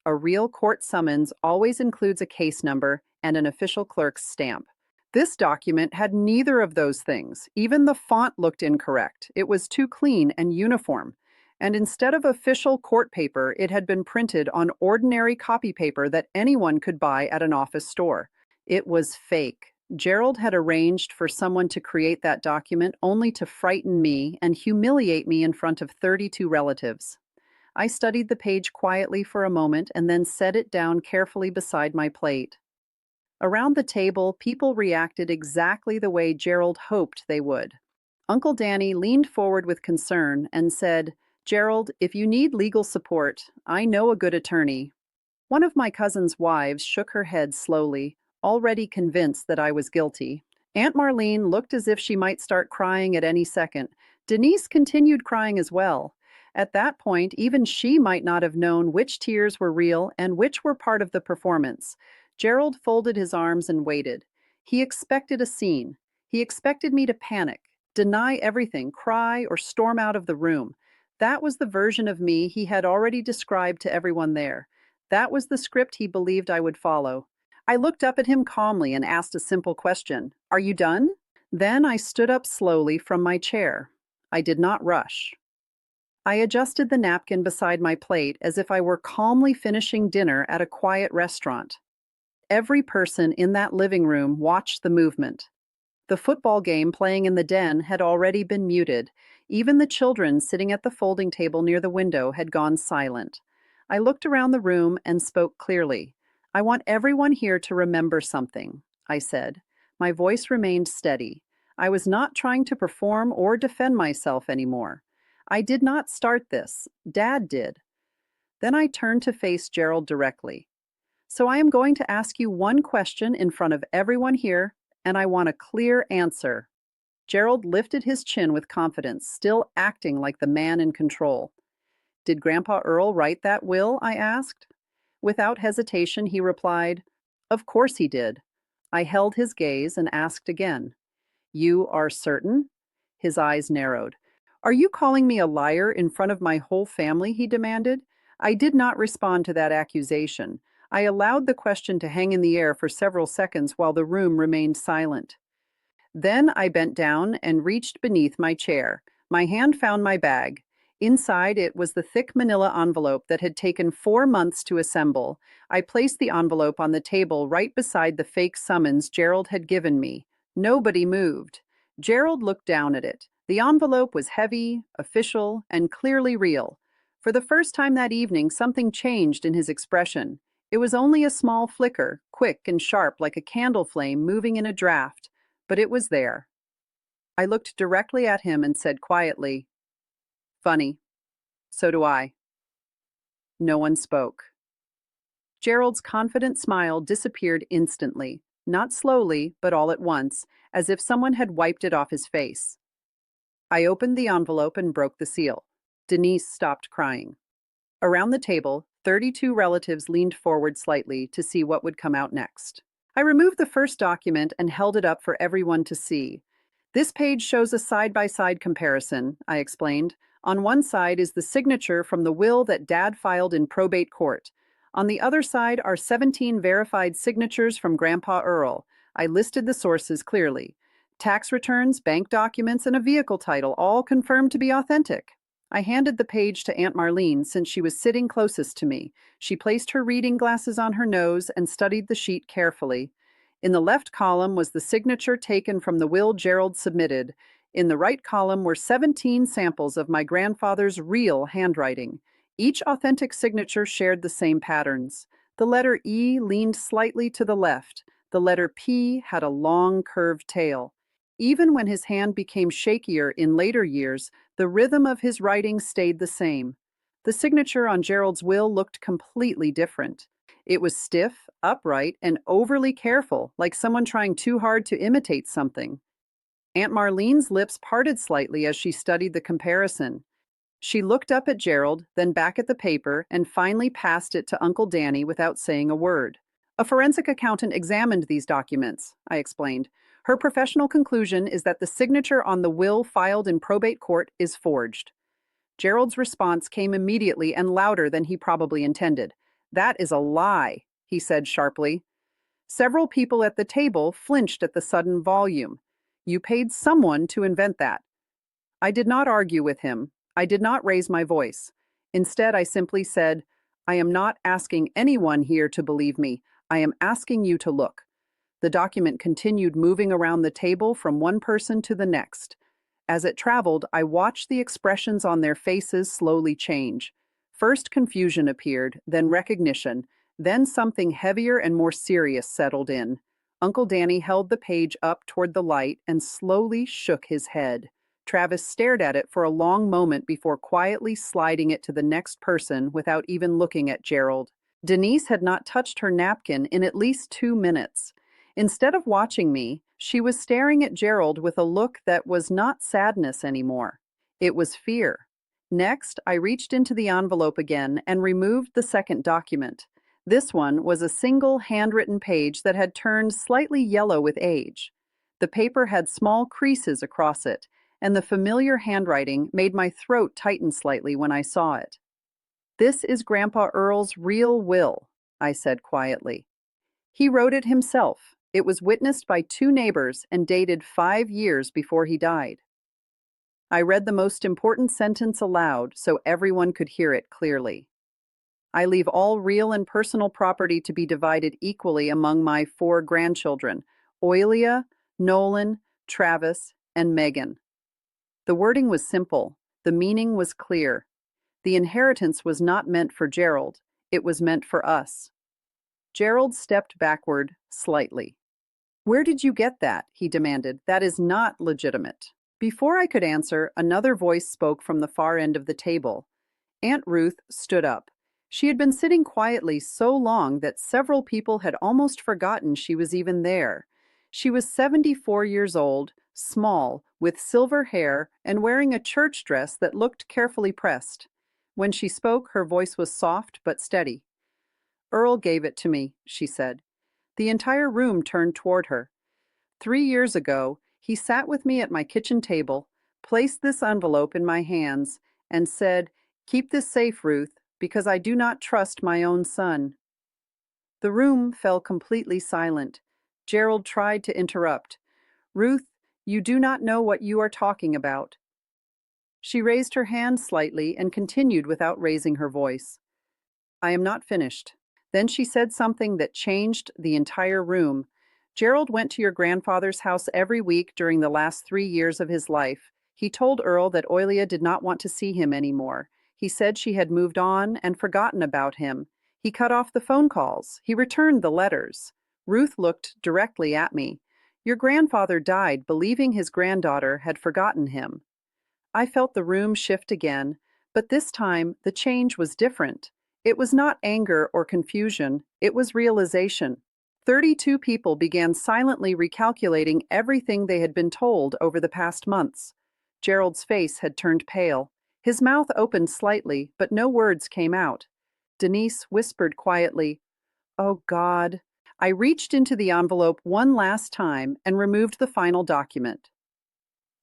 A real court summons always includes a case number and an official clerk's stamp. This document had neither of those things. Even the font looked incorrect. It was too clean and uniform. And instead of official court paper, it had been printed on ordinary copy paper that anyone could buy at an office store. It was fake. Gerald had arranged for someone to create that document only to frighten me and humiliate me in front of 32 relatives. I studied the page quietly for a moment and then set it down carefully beside my plate. Around the table, people reacted exactly the way Gerald hoped they would. Uncle Danny leaned forward with concern and said, "Gerald, if you need legal support, I know a good attorney." One of my cousin's wives shook her head slowly, already convinced that I was guilty. Aunt Marlene looked as if she might start crying at any second. Denise continued crying as well. At that point, even she might not have known which tears were real and which were part of the performance. Gerald folded his arms and waited. He expected a scene. He expected me to panic, deny everything, cry, or storm out of the room. That was the version of me he had already described to everyone there. That was the script he believed I would follow. I looked up at him calmly and asked a simple question. "Are you done?" Then I stood up slowly from my chair. I did not rush. I adjusted the napkin beside my plate as if I were calmly finishing dinner at a quiet restaurant. Every person in that living room watched the movement. The football game playing in the den had already been muted. Even the children sitting at the folding table near the window had gone silent. I looked around the room and spoke clearly. "I want everyone here to remember something," I said. My voice remained steady. I was not trying to perform or defend myself anymore. I did not start this. Dad did. Then I turned to face Gerald directly. "So I am going to ask you one question in front of everyone here, and I want a clear answer." Gerald lifted his chin with confidence, still acting like the man in control. "Did Grandpa Earl write that will?" I asked. Without hesitation, he replied, "Of course he did." I held his gaze and asked again, "You are certain?" His eyes narrowed. "Are you calling me a liar in front of my whole family?" he demanded. I did not respond to that accusation. I allowed the question to hang in the air for several seconds while the room remained silent. Then I bent down and reached beneath my chair. My hand found my bag. Inside it was the thick manila envelope that had taken 4 months to assemble. I placed the envelope on the table right beside the fake summons Gerald had given me. Nobody moved. Gerald looked down at it. The envelope was heavy, official, and clearly real. For the first time that evening, something changed in his expression. It was only a small flicker, quick and sharp like a candle flame moving in a draft, but it was there. I looked directly at him and said quietly, "Funny. So do I." No one spoke. Gerald's confident smile disappeared instantly, not slowly, but all at once, as if someone had wiped it off his face. I opened the envelope and broke the seal. Denise stopped crying. Around the table, 32 relatives leaned forward slightly to see what would come out next. I removed the first document and held it up for everyone to see. "This page shows a side-by-side comparison," I explained. "On one side is the signature from the will that Dad filed in probate court. On the other side are 17 verified signatures from Grandpa Earl." I listed the sources clearly. Tax returns, bank documents, and a vehicle title, all confirmed to be authentic. I handed the page to Aunt Marlene since she was sitting closest to me. She placed her reading glasses on her nose and studied the sheet carefully. In the left column was the signature taken from the will Gerald submitted. In the right column were 17 samples of my grandfather's real handwriting. Each authentic signature shared the same patterns. The letter E leaned slightly to the left. The letter P had a long, curved tail. Even when his hand became shakier in later years, the rhythm of his writing stayed the same. The signature on Gerald's will looked completely different. It was stiff, upright, and overly careful, like someone trying too hard to imitate something. Aunt Marlene's lips parted slightly as she studied the comparison. She looked up at Gerald, then back at the paper, and finally passed it to Uncle Danny without saying a word. A forensic accountant examined these documents, I explained. Her professional conclusion is that the signature on the will filed in probate court is forged. Gerald's response came immediately and louder than he probably intended. That is a lie, he said sharply. Several people at the table flinched at the sudden volume. You paid someone to invent that. I did not argue with him. I did not raise my voice. Instead, I simply said, I am not asking anyone here to believe me. I am asking you to look. The document continued moving around the table from one person to the next. As it traveled, I watched the expressions on their faces slowly change. First confusion appeared, then recognition, then something heavier and more serious settled in. Uncle Danny held the page up toward the light and slowly shook his head. Travis stared at it for a long moment before quietly sliding it to the next person without even looking at Gerald. Denise had not touched her napkin in at least 2 minutes. Instead of watching me, she was staring at Gerald with a look that was not sadness anymore. It was fear. Next, I reached into the envelope again and removed the second document. This one was a single handwritten page that had turned slightly yellow with age. The paper had small creases across it, and the familiar handwriting made my throat tighten slightly when I saw it. This is Grandpa Earl's real will, I said quietly. He wrote it himself. It was witnessed by 2 neighbors and dated 5 years before he died. I read the most important sentence aloud so everyone could hear it clearly. I leave all real and personal property to be divided equally among my 4 grandchildren, Oilia, Nolan, Travis, and Megan. The wording was simple. The meaning was clear. The inheritance was not meant for Gerald. It was meant for us. Gerald stepped backward slightly. Where did you get that? He demanded. That is not legitimate. Before I could answer, another voice spoke from the far end of the table. Aunt Ruth stood up. She had been sitting quietly so long that several people had almost forgotten she was even there. She was 74 years old, small, with silver hair, and wearing a church dress that looked carefully pressed. When she spoke, her voice was soft but steady. Earl gave it to me, she said. The entire room turned toward her. 3 years ago, he sat with me at my kitchen table, placed this envelope in my hands, and said, "Keep this safe, Ruth, because I do not trust my own son." The room fell completely silent. Gerald tried to interrupt. "Ruth, you do not know what you are talking about." She raised her hand slightly and continued without raising her voice. "I am not finished." Then she said something that changed the entire room. "Gerald went to your grandfather's house every week during the last 3 years of his life. He told Earl that Oilia did not want to see him anymore. He said she had moved on and forgotten about him. He cut off the phone calls. He returned the letters." Ruth looked directly at me. "Your grandfather died believing his granddaughter had forgotten him." I felt the room shift again, but this time the change was different. It was not anger or confusion, it was realization. 32 people began silently recalculating everything they had been told over the past months. Gerald's face had turned pale. His mouth opened slightly, but no words came out. Denise whispered quietly, "Oh God." I reached into the envelope one last time and removed the final document.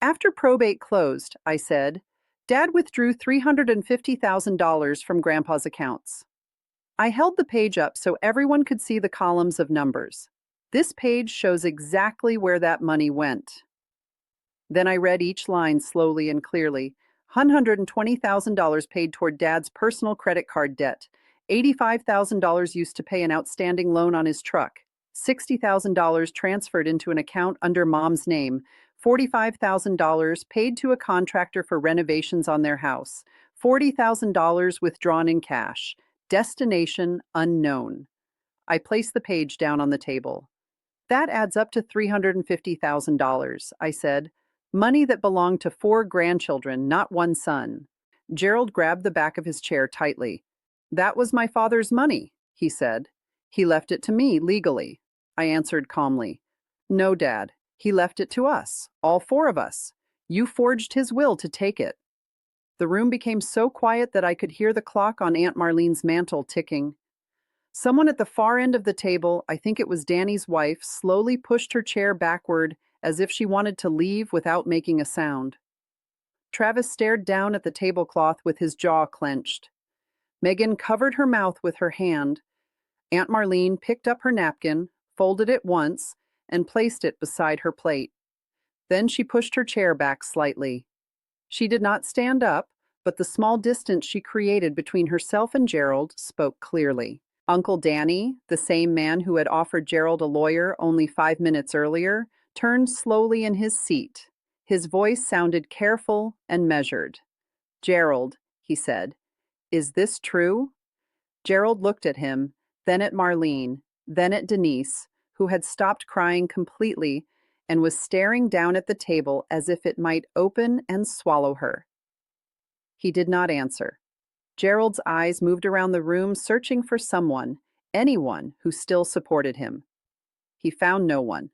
After probate closed, I said, Dad withdrew $350,000 from Grandpa's accounts. I held the page up so everyone could see the columns of numbers. This page shows exactly where that money went. Then I read each line slowly and clearly. $120,000 paid toward Dad's personal credit card debt. $85,000 used to pay an outstanding loan on his truck. $60,000 transferred into an account under Mom's name. $45,000 paid to a contractor for renovations on their house. $40,000 withdrawn in cash. Destination unknown. I placed the page down on the table. That adds up to $350,000, I said. Money that belonged to 4 grandchildren, not one son. Gerald grabbed the back of his chair tightly. That was my father's money, he said. He left it to me legally. I answered calmly. No, Dad. He left it to us, all 4 of us. You forged his will to take it. The room became so quiet that I could hear the clock on Aunt Marlene's mantel ticking. Someone at the far end of the table, I think it was Danny's wife, slowly pushed her chair backward as if she wanted to leave without making a sound. Travis stared down at the tablecloth with his jaw clenched. Megan covered her mouth with her hand. Aunt Marlene picked up her napkin, folded it once, and placed it beside her plate. Then she pushed her chair back slightly. She did not stand up, but the small distance she created between herself and Gerald spoke clearly. Uncle Danny, the same man who had offered Gerald a lawyer only 5 minutes earlier, turned slowly in his seat. His voice sounded careful and measured. Gerald, he said, is this true? Gerald looked at him, then at Marlene, then at Denise, who had stopped crying completely and was staring down at the table as if it might open and swallow her. He did not answer. Gerald's eyes moved around the room searching for someone, anyone who still supported him. He found no one.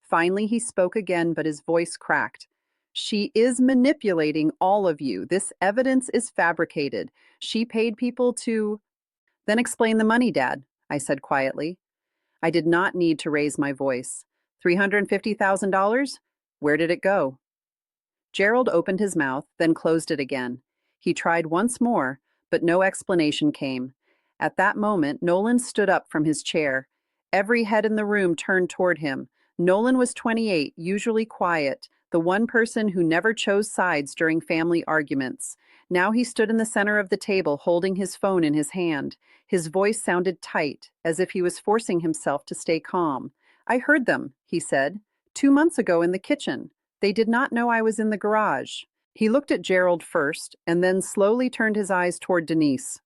Finally, he spoke again, but his voice cracked. She is manipulating all of you. This evidence is fabricated. She paid people to... Then explain the money, Dad, I said quietly. I did not need to raise my voice. $350,000? Where did it go? Gerald opened his mouth, then closed it again. He tried once more, but no explanation came. At that moment, Nolan stood up from his chair. Every head in the room turned toward him. Nolan was 28, usually quiet, the one person who never chose sides during family arguments. Now he stood in the center of the table, holding his phone in his hand. His voice sounded tight, as if he was forcing himself to stay calm. I heard them, he said, 2 months ago in the kitchen. They did not know I was in the garage. He looked at Gerald first, and then slowly turned his eyes toward Denise.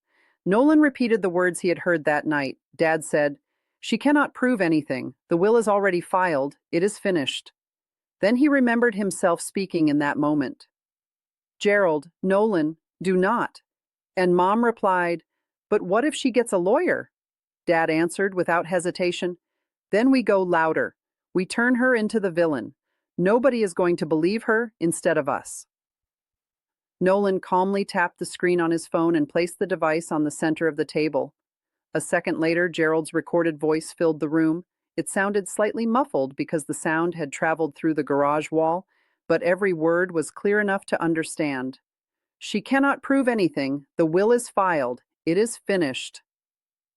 Nolan repeated the words he had heard that night. Dad said, "She cannot prove anything. The will is already filed. It is finished." Then he remembered himself speaking in that moment. Gerald, Nolan, do not. And Mom replied, "But what if she gets a lawyer?" Dad answered without hesitation, "Then we go louder. We turn her into the villain. Nobody is going to believe her instead of us." Nolan calmly tapped the screen on his phone and placed the device on the center of the table. A second later, Gerald's recorded voice filled the room. It sounded slightly muffled because the sound had traveled through the garage wall, but every word was clear enough to understand. "She cannot prove anything. The will is filed. It is finished."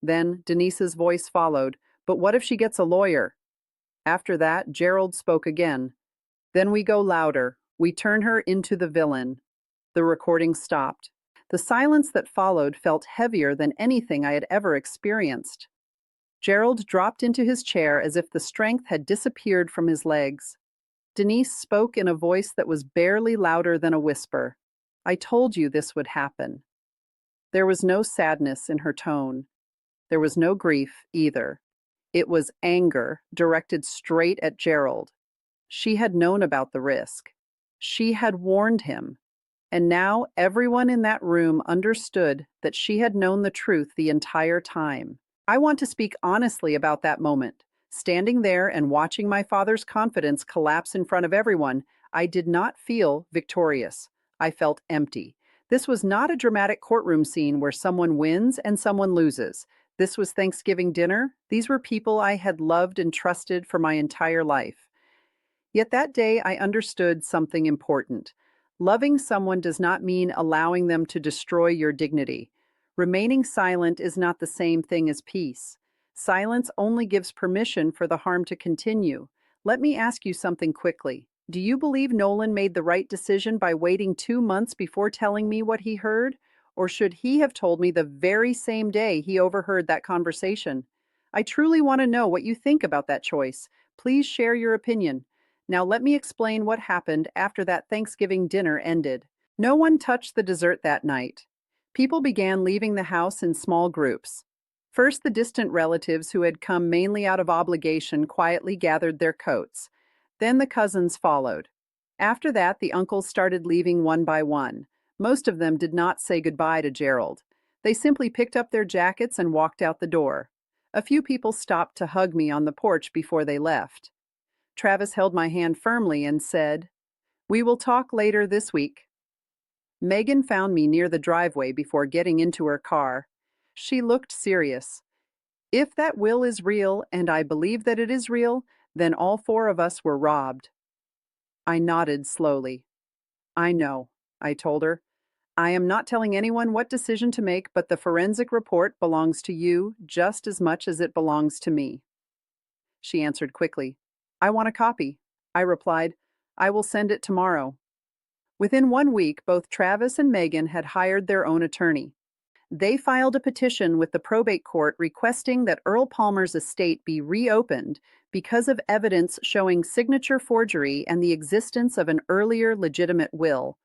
Then Denise's voice followed, "But what if she gets a lawyer?" After that, Gerald spoke again. "Then we go louder. We turn her into the villain." The recording stopped. The silence that followed felt heavier than anything I had ever experienced. Gerald dropped into his chair as if the strength had disappeared from his legs. Denise spoke in a voice that was barely louder than a whisper. "I told you this would happen." There was no sadness in her tone. There was no grief either. It was anger directed straight at Gerald. She had known about the risk. She had warned him. And now everyone in that room understood that she had known the truth the entire time. I want to speak honestly about that moment. Standing there and watching my father's confidence collapse in front of everyone, I did not feel victorious. I felt empty. This was not a dramatic courtroom scene where someone wins and someone loses. This was Thanksgiving dinner. These were people I had loved and trusted for my entire life. Yet that day I understood something important. Loving someone does not mean allowing them to destroy your dignity. Remaining silent is not the same thing as peace. Silence only gives permission for the harm to continue. Let me ask you something quickly. Do you believe Nolan made the right decision by waiting 2 months before telling me what he heard? Or should he have told me the very same day he overheard that conversation? I truly want to know what you think about that choice. Please share your opinion. Now, let me explain what happened after that Thanksgiving dinner ended. No one touched the dessert that night. People began leaving the house in small groups. First, the distant relatives who had come mainly out of obligation quietly gathered their coats. Then the cousins followed. After that, the uncles started leaving one by one. Most of them did not say goodbye to Gerald. They simply picked up their jackets and walked out the door. A few people stopped to hug me on the porch before they left. Travis held my hand firmly and said, "We will talk later this week." Megan found me near the driveway before getting into her car. She looked serious. "If that will is real, and I believe that it is real, then all four of us were robbed." I nodded slowly. "I know," I told her. "I am not telling anyone what decision to make, but the forensic report belongs to you just as much as it belongs to me." She answered quickly. "I want a copy." I replied, "I will send it tomorrow." Within 1 week, both Travis and Megan had hired their own attorney. They filed a petition with the probate court requesting that Earl Palmer's estate be reopened because of evidence showing signature forgery and the existence of an earlier legitimate will.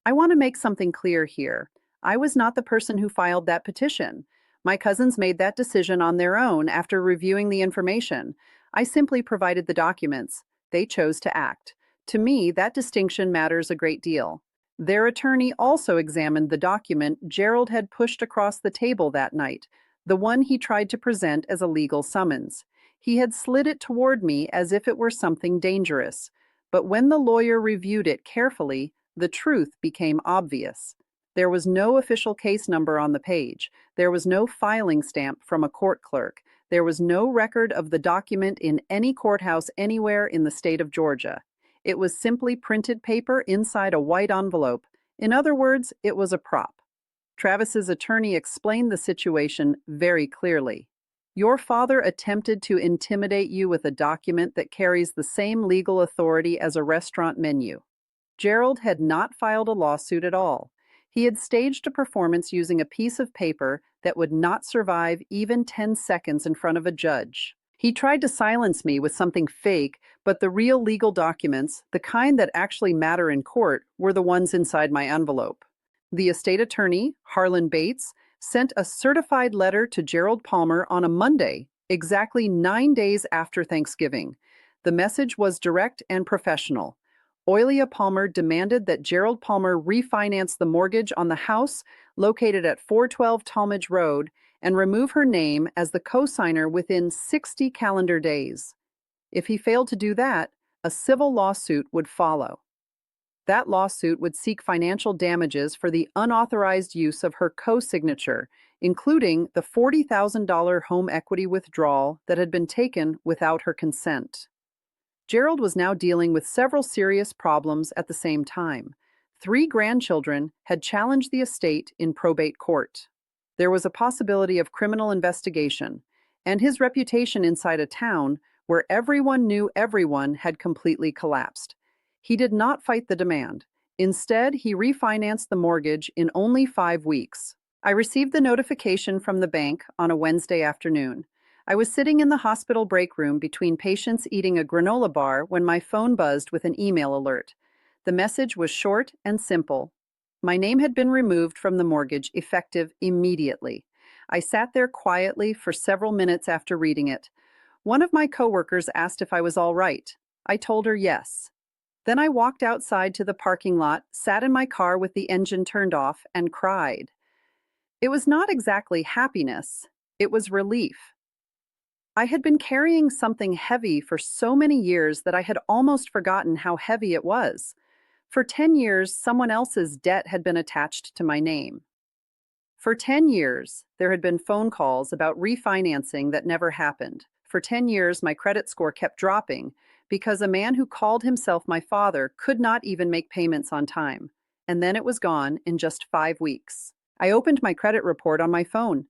I want to make something clear here. I was not the person who filed that petition. My cousins made that decision on their own after reviewing the information. I simply provided the documents. They chose to act. To me, that distinction matters a great deal. Their attorney also examined the document Gerald had pushed across the table that night, the one he tried to present as a legal summons. He had slid it toward me as if it were something dangerous. But when the lawyer reviewed it carefully, the truth became obvious. There was no official case number on the page. There was no filing stamp from a court clerk. There was no record of the document in any courthouse anywhere in the state of Georgia. It was simply printed paper inside a white envelope. In other words, it was a prop. Travis's attorney explained the situation very clearly. Your father attempted to intimidate you with a document that carries the same legal authority as a restaurant menu. Gerald had not filed a lawsuit at all. He had staged a performance using a piece of paper that would not survive even 10 seconds in front of a judge. He tried to silence me with something fake, but the real legal documents, the kind that actually matter in court, were the ones inside my envelope. The estate attorney, Harlan Bates, sent a certified letter to Gerald Palmer on a Monday, exactly 9 days after Thanksgiving. The message was direct and professional. Oilia Palmer demanded that Gerald Palmer refinance the mortgage on the house located at 412 Talmadge Road and remove her name as the co-signer within 60 calendar days. If he failed to do that, a civil lawsuit would follow. That lawsuit would seek financial damages for the unauthorized use of her co-signature, including the $40,000 home equity withdrawal that had been taken without her consent. Gerald was now dealing with several serious problems at the same time. 3 grandchildren had challenged the estate in probate court. There was a possibility of criminal investigation, and his reputation inside a town where everyone knew everyone had completely collapsed. He did not fight the demand. Instead, he refinanced the mortgage in only 5 weeks. I received the notification from the bank on a Wednesday afternoon. I was sitting in the hospital break room between patients eating a granola bar when my phone buzzed with an email alert. The message was short and simple. My name had been removed from the mortgage effective immediately. I sat there quietly for several minutes after reading it. One of my coworkers asked if I was all right. I told her yes. Then I walked outside to the parking lot, sat in my car with the engine turned off, and cried. It was not exactly happiness. It was relief. I had been carrying something heavy for so many years that I had almost forgotten how heavy it was. For 10 years, someone else's debt had been attached to my name. For 10 years, there had been phone calls about refinancing that never happened. For 10 years, my credit score kept dropping because a man who called himself my father could not even make payments on time. And then it was gone in just 5 weeks. I opened my credit report on my phone.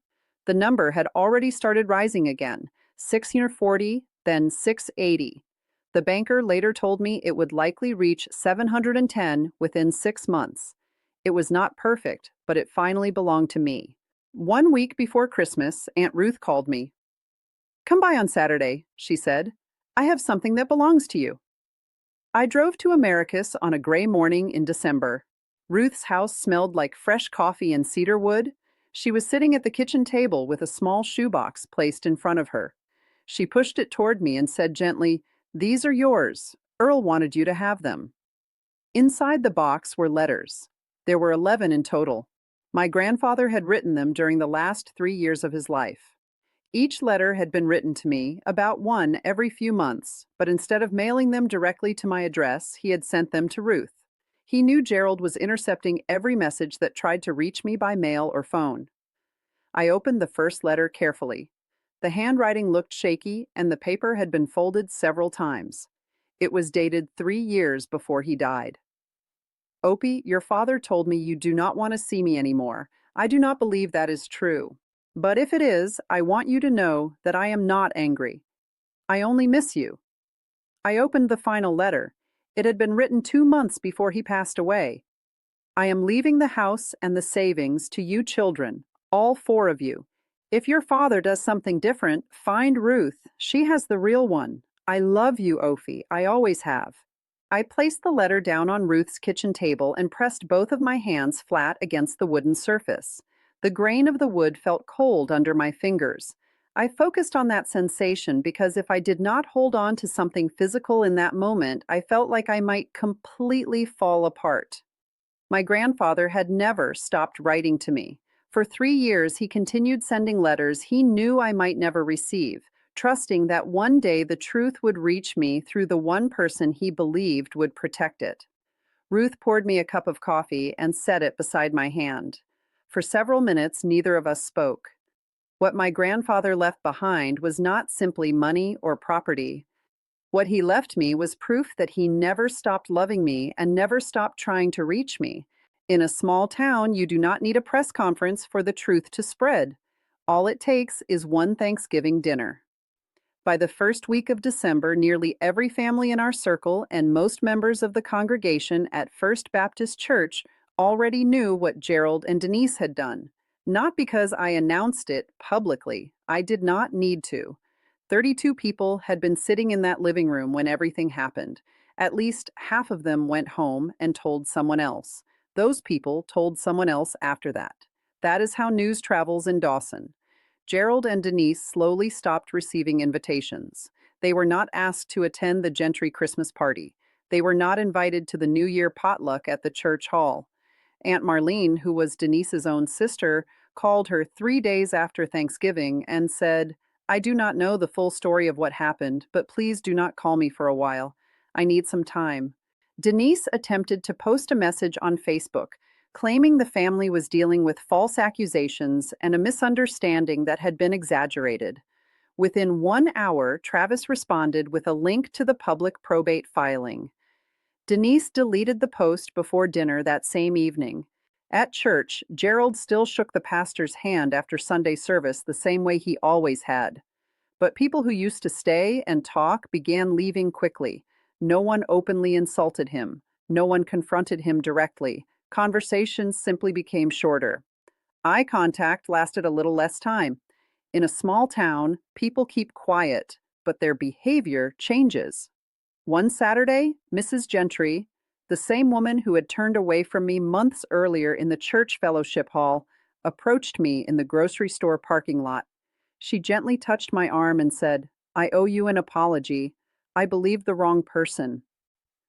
The number had already started rising again. 640, then 680. The banker later told me it would likely reach 710 within 6 months. It was not perfect, but it finally belonged to me. 1 week before Christmas, Aunt Ruth called me. "Come by on Saturday," she said. "I have something that belongs to you." I drove to Americus on a gray morning in December. Ruth's house smelled like fresh coffee and cedar wood. She was sitting at the kitchen table with a small shoebox placed in front of her. She pushed it toward me and said gently, "These are yours. Earl wanted you to have them." Inside the box were letters. There were 11 in total. My grandfather had written them during the last 3 years of his life. Each letter had been written to me, about one every few months, but instead of mailing them directly to my address, he had sent them to Ruth. He knew Gerald was intercepting every message that tried to reach me by mail or phone. I opened the first letter carefully. The handwriting looked shaky, and the paper had been folded several times. It was dated 3 years before he died. "Opie, your father told me you do not want to see me anymore. I do not believe that is true. But if it is, I want you to know that I am not angry. I only miss you." I opened the final letter. It had been written 2 months before he passed away. "I am leaving the house and the savings to you children, all 4 of you. If your father does something different, find Ruth. She has the real one. I love you, Opie. I always have." I placed the letter down on Ruth's kitchen table and pressed both of my hands flat against the wooden surface. The grain of the wood felt cold under my fingers. I focused on that sensation because if I did not hold on to something physical in that moment, I felt like I might completely fall apart. My grandfather had never stopped writing to me. For 3 years, he continued sending letters he knew I might never receive, trusting that one day the truth would reach me through the one person he believed would protect it. Ruth poured me a cup of coffee and set it beside my hand. For several minutes, neither of us spoke. What my grandfather left behind was not simply money or property. What he left me was proof that he never stopped loving me and never stopped trying to reach me. In a small town, you do not need a press conference for the truth to spread. All it takes is one Thanksgiving dinner. By the first week of December, nearly every family in our circle and most members of the congregation at First Baptist Church already knew what Gerald and Denise had done. Not because I announced it publicly. I did not need to. 32 people had been sitting in that living room when everything happened. At least half of them went home and told someone else. Those people told someone else after that. That is how news travels in Dawson. Gerald and Denise slowly stopped receiving invitations. They were not asked to attend the Gentry Christmas party. They were not invited to the New Year potluck at the church hall. Aunt Marlene, who was Denise's own sister, called her 3 days after Thanksgiving and said, "I do not know the full story of what happened, but please do not call me for a while. I need some time." Denise attempted to post a message on Facebook, claiming the family was dealing with false accusations and a misunderstanding that had been exaggerated. Within 1 hour, Travis responded with a link to the public probate filing. Denise deleted the post before dinner that same evening. At church, Gerald still shook the pastor's hand after Sunday service the same way he always had. But people who used to stay and talk began leaving quickly. No one openly insulted him. No one confronted him directly. Conversations simply became shorter. Eye contact lasted a little less time. In a small town, people keep quiet, but their behavior changes. One Saturday, Mrs. Gentry, the same woman who had turned away from me months earlier in the church fellowship hall, approached me in the grocery store parking lot. She gently touched my arm and said, "I owe you an apology. I believed the wrong person."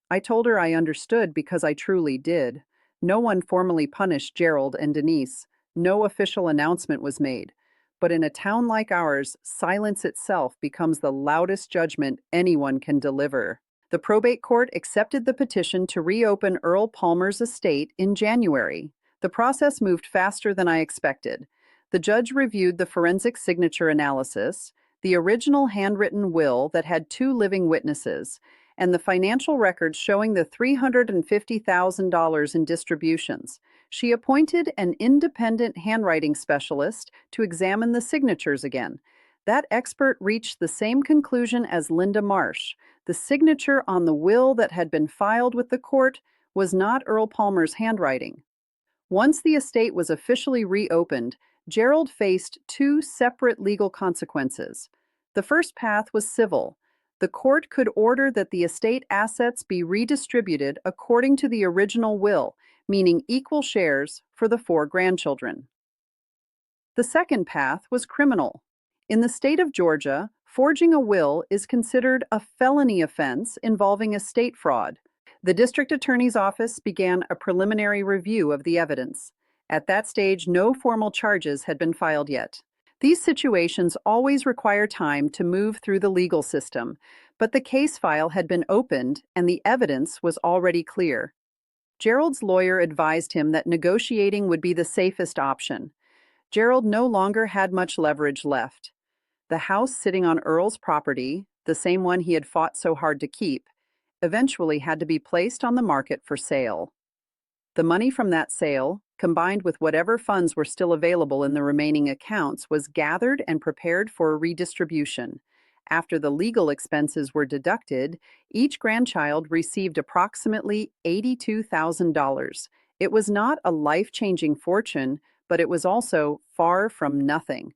I told her I understood because I truly did. No one formally punished Gerald and Denise. No official announcement was made. But in a town like ours, silence itself becomes the loudest judgment anyone can deliver. The probate court accepted the petition to reopen Earl Palmer's estate in January. The process moved faster than I expected. The judge reviewed the forensic signature analysis, the original handwritten will that had 2 living witnesses, and the financial records showing the $350,000 in distributions. She appointed an independent handwriting specialist to examine the signatures again. That expert reached the same conclusion as Linda Marsh. The signature on the will that had been filed with the court was not Earl Palmer's handwriting. Once the estate was officially reopened, Gerald faced two separate legal consequences. The first path was civil. The court could order that the estate assets be redistributed according to the original will, meaning equal shares for the four grandchildren. The second path was criminal. In the state of Georgia, forging a will is considered a felony offense involving estate fraud. The district attorney's office began a preliminary review of the evidence. At that stage, no formal charges had been filed yet. These situations always require time to move through the legal system, but the case file had been opened and the evidence was already clear. Gerald's lawyer advised him that negotiating would be the safest option. Gerald no longer had much leverage left. The house sitting on Earl's property, the same one he had fought so hard to keep, eventually had to be placed on the market for sale. The money from that sale, combined with whatever funds were still available in the remaining accounts, was gathered and prepared for a redistribution. After the legal expenses were deducted, each grandchild received approximately $82,000. It was not a life-changing fortune, but it was also far from nothing.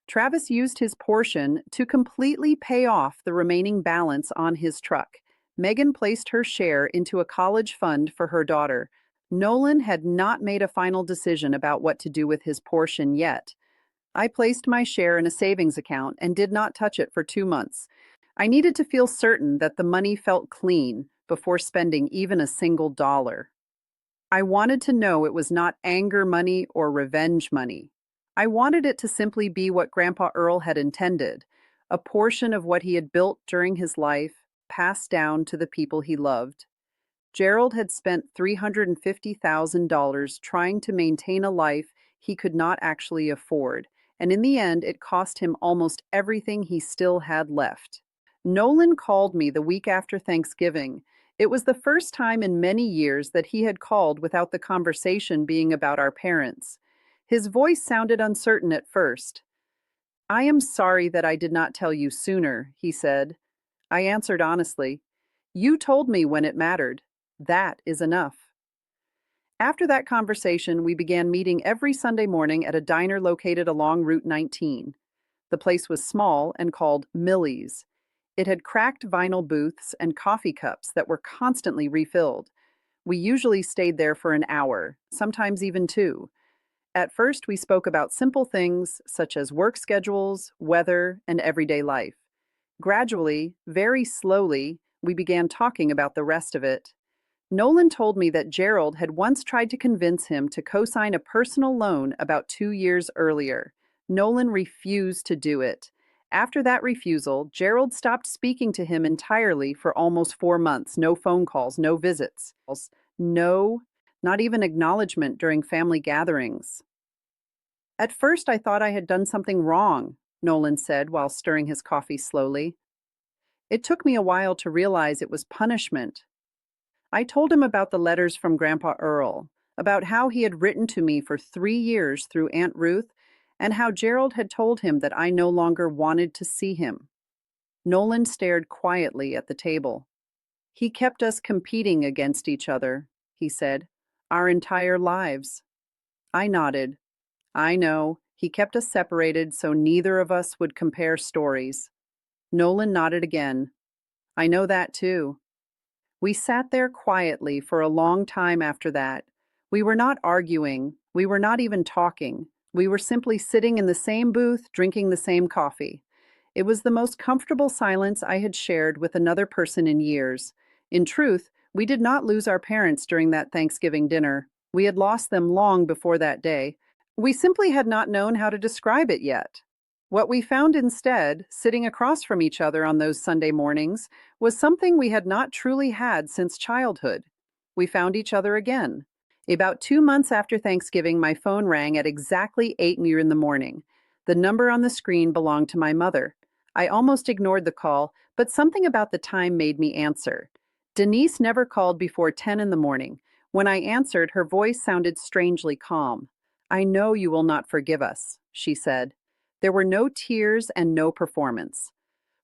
Travis used his portion to completely pay off the remaining balance on his truck. Megan placed her share into a college fund for her daughter. Nolan had not made a final decision about what to do with his portion yet. I placed my share in a savings account and did not touch it for 2 months. I needed to feel certain that the money felt clean before spending even a single dollar. I wanted to know it was not anger money or revenge money. I wanted it to simply be what Grandpa Earl had intended, a portion of what he had built during his life, passed down to the people he loved. Gerald had spent $350,000 trying to maintain a life he could not actually afford, and in the end it cost him almost everything he still had left. Nolan called me the week after Thanksgiving. It was the first time in many years that he had called without the conversation being about our parents. His voice sounded uncertain at first. "I am sorry that I did not tell you sooner," he said. I answered honestly, "You told me when it mattered. That is enough." After that conversation, we began meeting every Sunday morning at a diner located along Route 19. The place was small and called Millie's. It had cracked vinyl booths and coffee cups that were constantly refilled. We usually stayed there for an hour, sometimes even 2. At first, we spoke about simple things such as work schedules, weather, and everyday life. Gradually, very slowly, we began talking about the rest of it. Nolan told me that Gerald had once tried to convince him to co-sign a personal loan about 2 years earlier. Nolan refused to do it. After that refusal, Gerald stopped speaking to him entirely for almost 4 months. No phone calls, no visits. No, not even acknowledgement during family gatherings. "At first, I thought I had done something wrong," Nolan said while stirring his coffee slowly. "It took me a while to realize it was punishment." I told him about the letters from Grandpa Earl, about how he had written to me for 3 years through Aunt Ruth, and how Gerald had told him that I no longer wanted to see him. Nolan stared quietly at the table. "He kept us competing against each other," he said, "our entire lives." I nodded. "I know. He kept us separated so neither of us would compare stories." Nolan nodded again. "I know that too." We sat there quietly for a long time after that. We were not arguing. We were not even talking. We were simply sitting in the same booth, drinking the same coffee. It was the most comfortable silence I had shared with another person in years. In truth, we did not lose our parents during that Thanksgiving dinner. We had lost them long before that day. We simply had not known how to describe it yet. What we found instead, sitting across from each other on those Sunday mornings, was something we had not truly had since childhood. We found each other again. About 2 months after Thanksgiving, my phone rang at exactly 8 in the morning. The number on the screen belonged to my mother. I almost ignored the call, but something about the time made me answer. Denise never called before 10 in the morning. When I answered, her voice sounded strangely calm. "I know you will not forgive us," she said. There were no tears and no performance.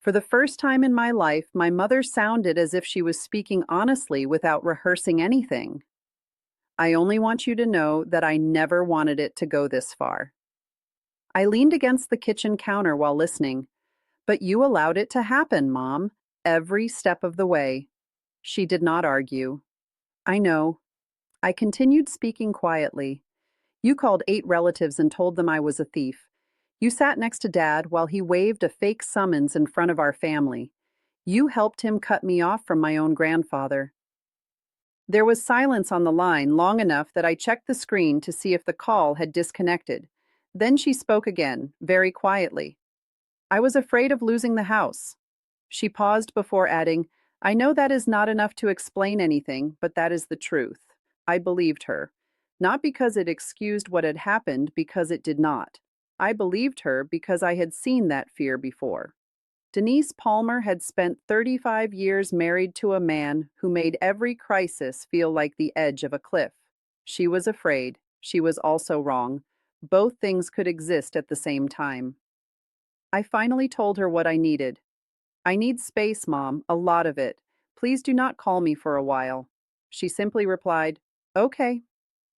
For the first time in my life, my mother sounded as if she was speaking honestly without rehearsing anything. I only want you to know that I never wanted it to go this far. I leaned against the kitchen counter while listening. But you allowed it to happen, Mom, every step of the way. She did not argue. I know. I continued speaking quietly. You called 8 relatives and told them I was a thief. You sat next to Dad while he waved a fake summons in front of our family. You helped him cut me off from my own grandfather. There was silence on the line long enough that I checked the screen to see if the call had disconnected. Then she spoke again, very quietly. I was afraid of losing the house. She paused before adding, I know that is not enough to explain anything, but that is the truth. I believed her. Not because it excused what had happened, because it did not. I believed her because I had seen that fear before. Denise Palmer had spent 35 years married to a man who made every crisis feel like the edge of a cliff. She was afraid. She was also wrong. Both things could exist at the same time. I finally told her what I needed. I need space, Mom, a lot of it. Please do not call me for a while. She simply replied, Okay.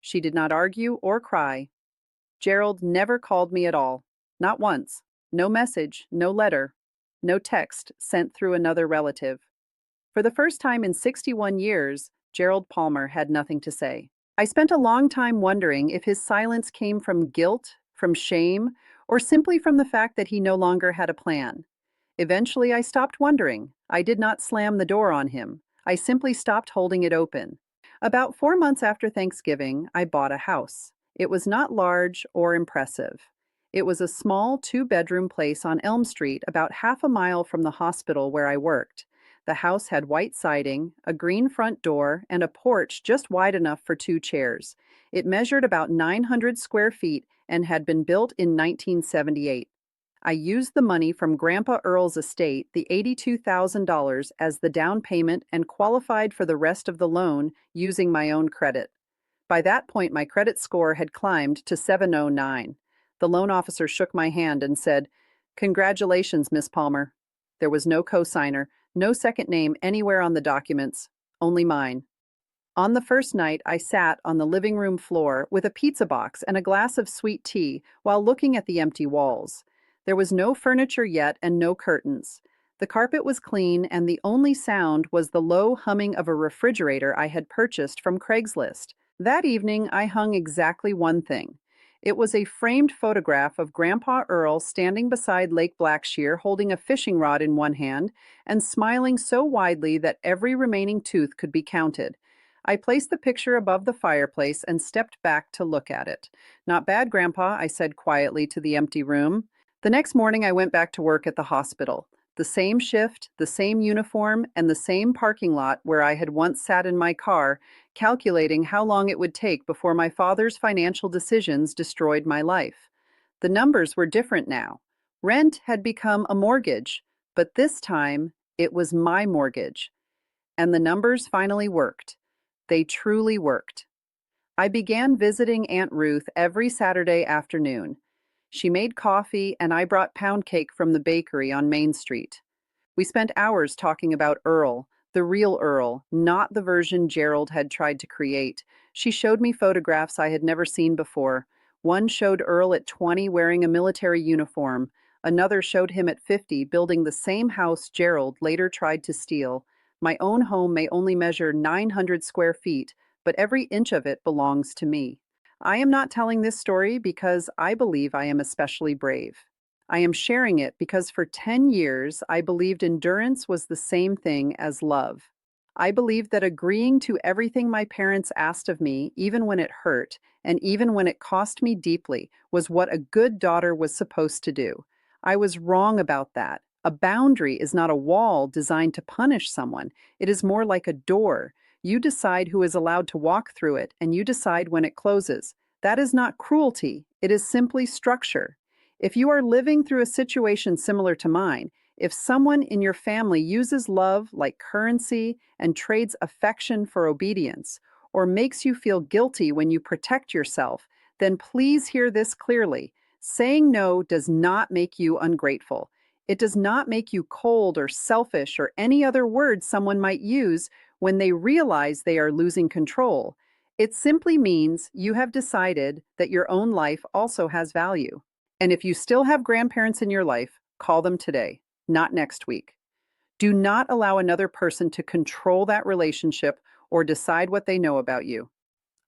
She did not argue or cry. Gerald never called me at all. Not once. No message, no letter, no text sent through another relative. For the first time in 61 years, Gerald Palmer had nothing to say. I spent a long time wondering if his silence came from guilt, from shame, or simply from the fact that he no longer had a plan. Eventually, I stopped wondering. I did not slam the door on him. I simply stopped holding it open. About 4 months after Thanksgiving, I bought a house. It was not large or impressive. It was a small 2-bedroom place on Elm Street, about half a mile from the hospital where I worked. The house had white siding, a green front door, and a porch just wide enough for 2 chairs. It measured about 900 square feet and had been built in 1978. I used the money from Grandpa Earl's estate, the $82,000, as the down payment and qualified for the rest of the loan using my own credit. By that point, my credit score had climbed to 709. The loan officer shook my hand and said, Congratulations, Miss Palmer. There was no cosigner, no second name anywhere on the documents, only mine. On the first night, I sat on the living room floor with a pizza box and a glass of sweet tea while looking at the empty walls. There was no furniture yet and no curtains. The carpet was clean, and the only sound was the low humming of a refrigerator I had purchased from Craigslist. That evening, I hung exactly one thing. It was a framed photograph of Grandpa Earl standing beside Lake Blackshear holding a fishing rod in one hand and smiling so widely that every remaining tooth could be counted. I placed the picture above the fireplace and stepped back to look at it. Not bad, Grandpa, I said quietly to the empty room. The next morning, I went back to work at the hospital. The same shift, the same uniform, and the same parking lot where I had once sat in my car, calculating how long it would take before my father's financial decisions destroyed my life. The numbers were different now. Rent had become a mortgage, but this time it was my mortgage. And the numbers finally worked. They truly worked. I began visiting Aunt Ruth every Saturday afternoon. She made coffee, and I brought pound cake from the bakery on Main Street. We spent hours talking about Earl, the real Earl, not the version Gerald had tried to create. She showed me photographs I had never seen before. One showed Earl at 20 wearing a military uniform. Another showed him at 50 building the same house Gerald later tried to steal. My own home may only measure 900 square feet, but every inch of it belongs to me. I am not telling this story because I believe I am especially brave. I am sharing it because for 10 years I believed endurance was the same thing as love. I believed that agreeing to everything my parents asked of me, even when it hurt, and even when it cost me deeply, was what a good daughter was supposed to do. I was wrong about that. A boundary is not a wall designed to punish someone. It is more like a door. You decide who is allowed to walk through it, and you decide when it closes. That is not cruelty. It is simply structure. If you are living through a situation similar to mine, if someone in your family uses love like currency and trades affection for obedience, or makes you feel guilty when you protect yourself, then please hear this clearly. Saying no does not make you ungrateful. It does not make you cold or selfish or any other word someone might use when they realize they are losing control. It simply means you have decided that your own life also has value. And if you still have grandparents in your life, call them today, not next week. Do not allow another person to control that relationship or decide what they know about you.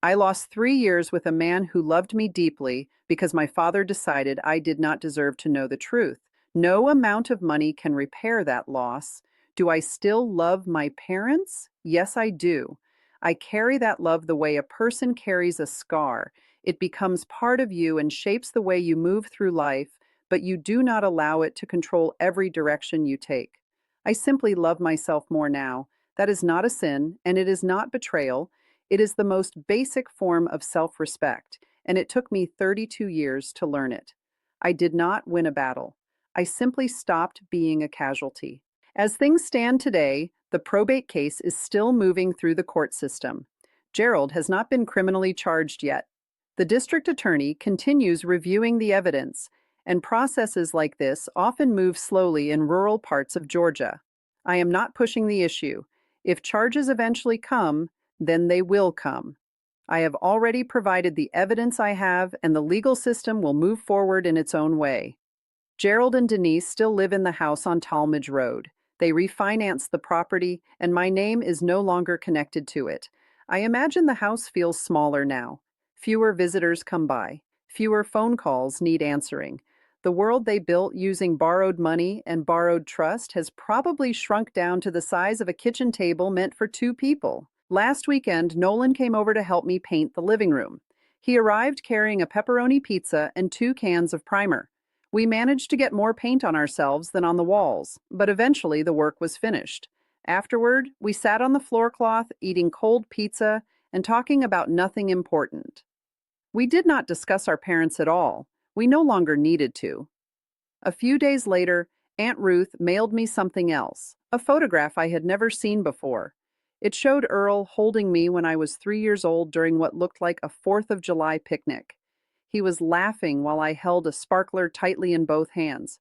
I lost 3 years with a man who loved me deeply because my father decided I did not deserve to know the truth. No amount of money can repair that loss. Do I still love my parents? Yes, I do. I carry that love the way a person carries a scar. It becomes part of you and shapes the way you move through life, but you do not allow it to control every direction you take. I simply love myself more now. That is not a sin, and it is not betrayal. It is the most basic form of self respect, and it took me 32 years to learn it. I did not win a battle. I simply stopped being a casualty. As things stand today, the probate case is still moving through the court system. Gerald has not been criminally charged yet. The district attorney continues reviewing the evidence, and processes like this often move slowly in rural parts of Georgia. I am not pushing the issue. If charges eventually come, then they will come. I have already provided the evidence I have, and the legal system will move forward in its own way. Gerald and Denise still live in the house on Talmadge Road. They refinanced the property, and my name is no longer connected to it. I imagine the house feels smaller now. Fewer visitors come by. Fewer phone calls need answering. The world they built using borrowed money and borrowed trust has probably shrunk down to the size of a kitchen table meant for two people. Last weekend, Nolan came over to help me paint the living room. He arrived carrying a pepperoni pizza and 2 cans of primer. We managed to get more paint on ourselves than on the walls, but eventually the work was finished. Afterward, we sat on the floor cloth, eating cold pizza and talking about nothing important. We did not discuss our parents at all. We no longer needed to. A few days later, Aunt Ruth mailed me something else, a photograph I had never seen before. It showed Earl holding me when I was 3 years old during what looked like a 4th of July picnic. He was laughing while I held a sparkler tightly in both hands.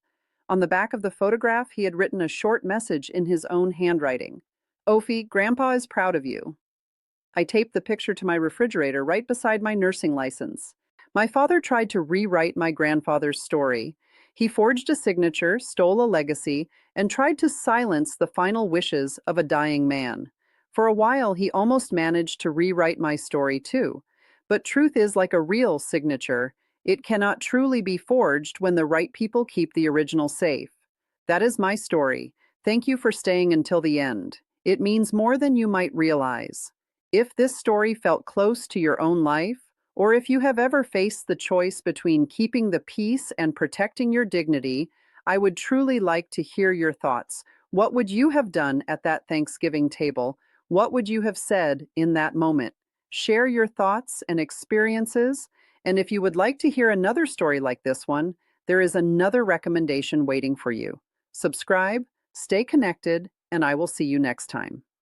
On the back of the photograph, he had written a short message in his own handwriting. Ophi, Grandpa is proud of you. I taped the picture to my refrigerator right beside my nursing license. My father tried to rewrite my grandfather's story. He forged a signature, stole a legacy, and tried to silence the final wishes of a dying man. For a while, he almost managed to rewrite my story too. But truth is like a real signature. It cannot truly be forged when the right people keep the original safe. That is my story. Thank you for staying until the end. It means more than you might realize. If this story felt close to your own life, or if you have ever faced the choice between keeping the peace and protecting your dignity, I would truly like to hear your thoughts. What would you have done at that Thanksgiving table? What would you have said in that moment? Share your thoughts and experiences. And if you would like to hear another story like this one, there is another recommendation waiting for you. Subscribe, stay connected, and I will see you next time.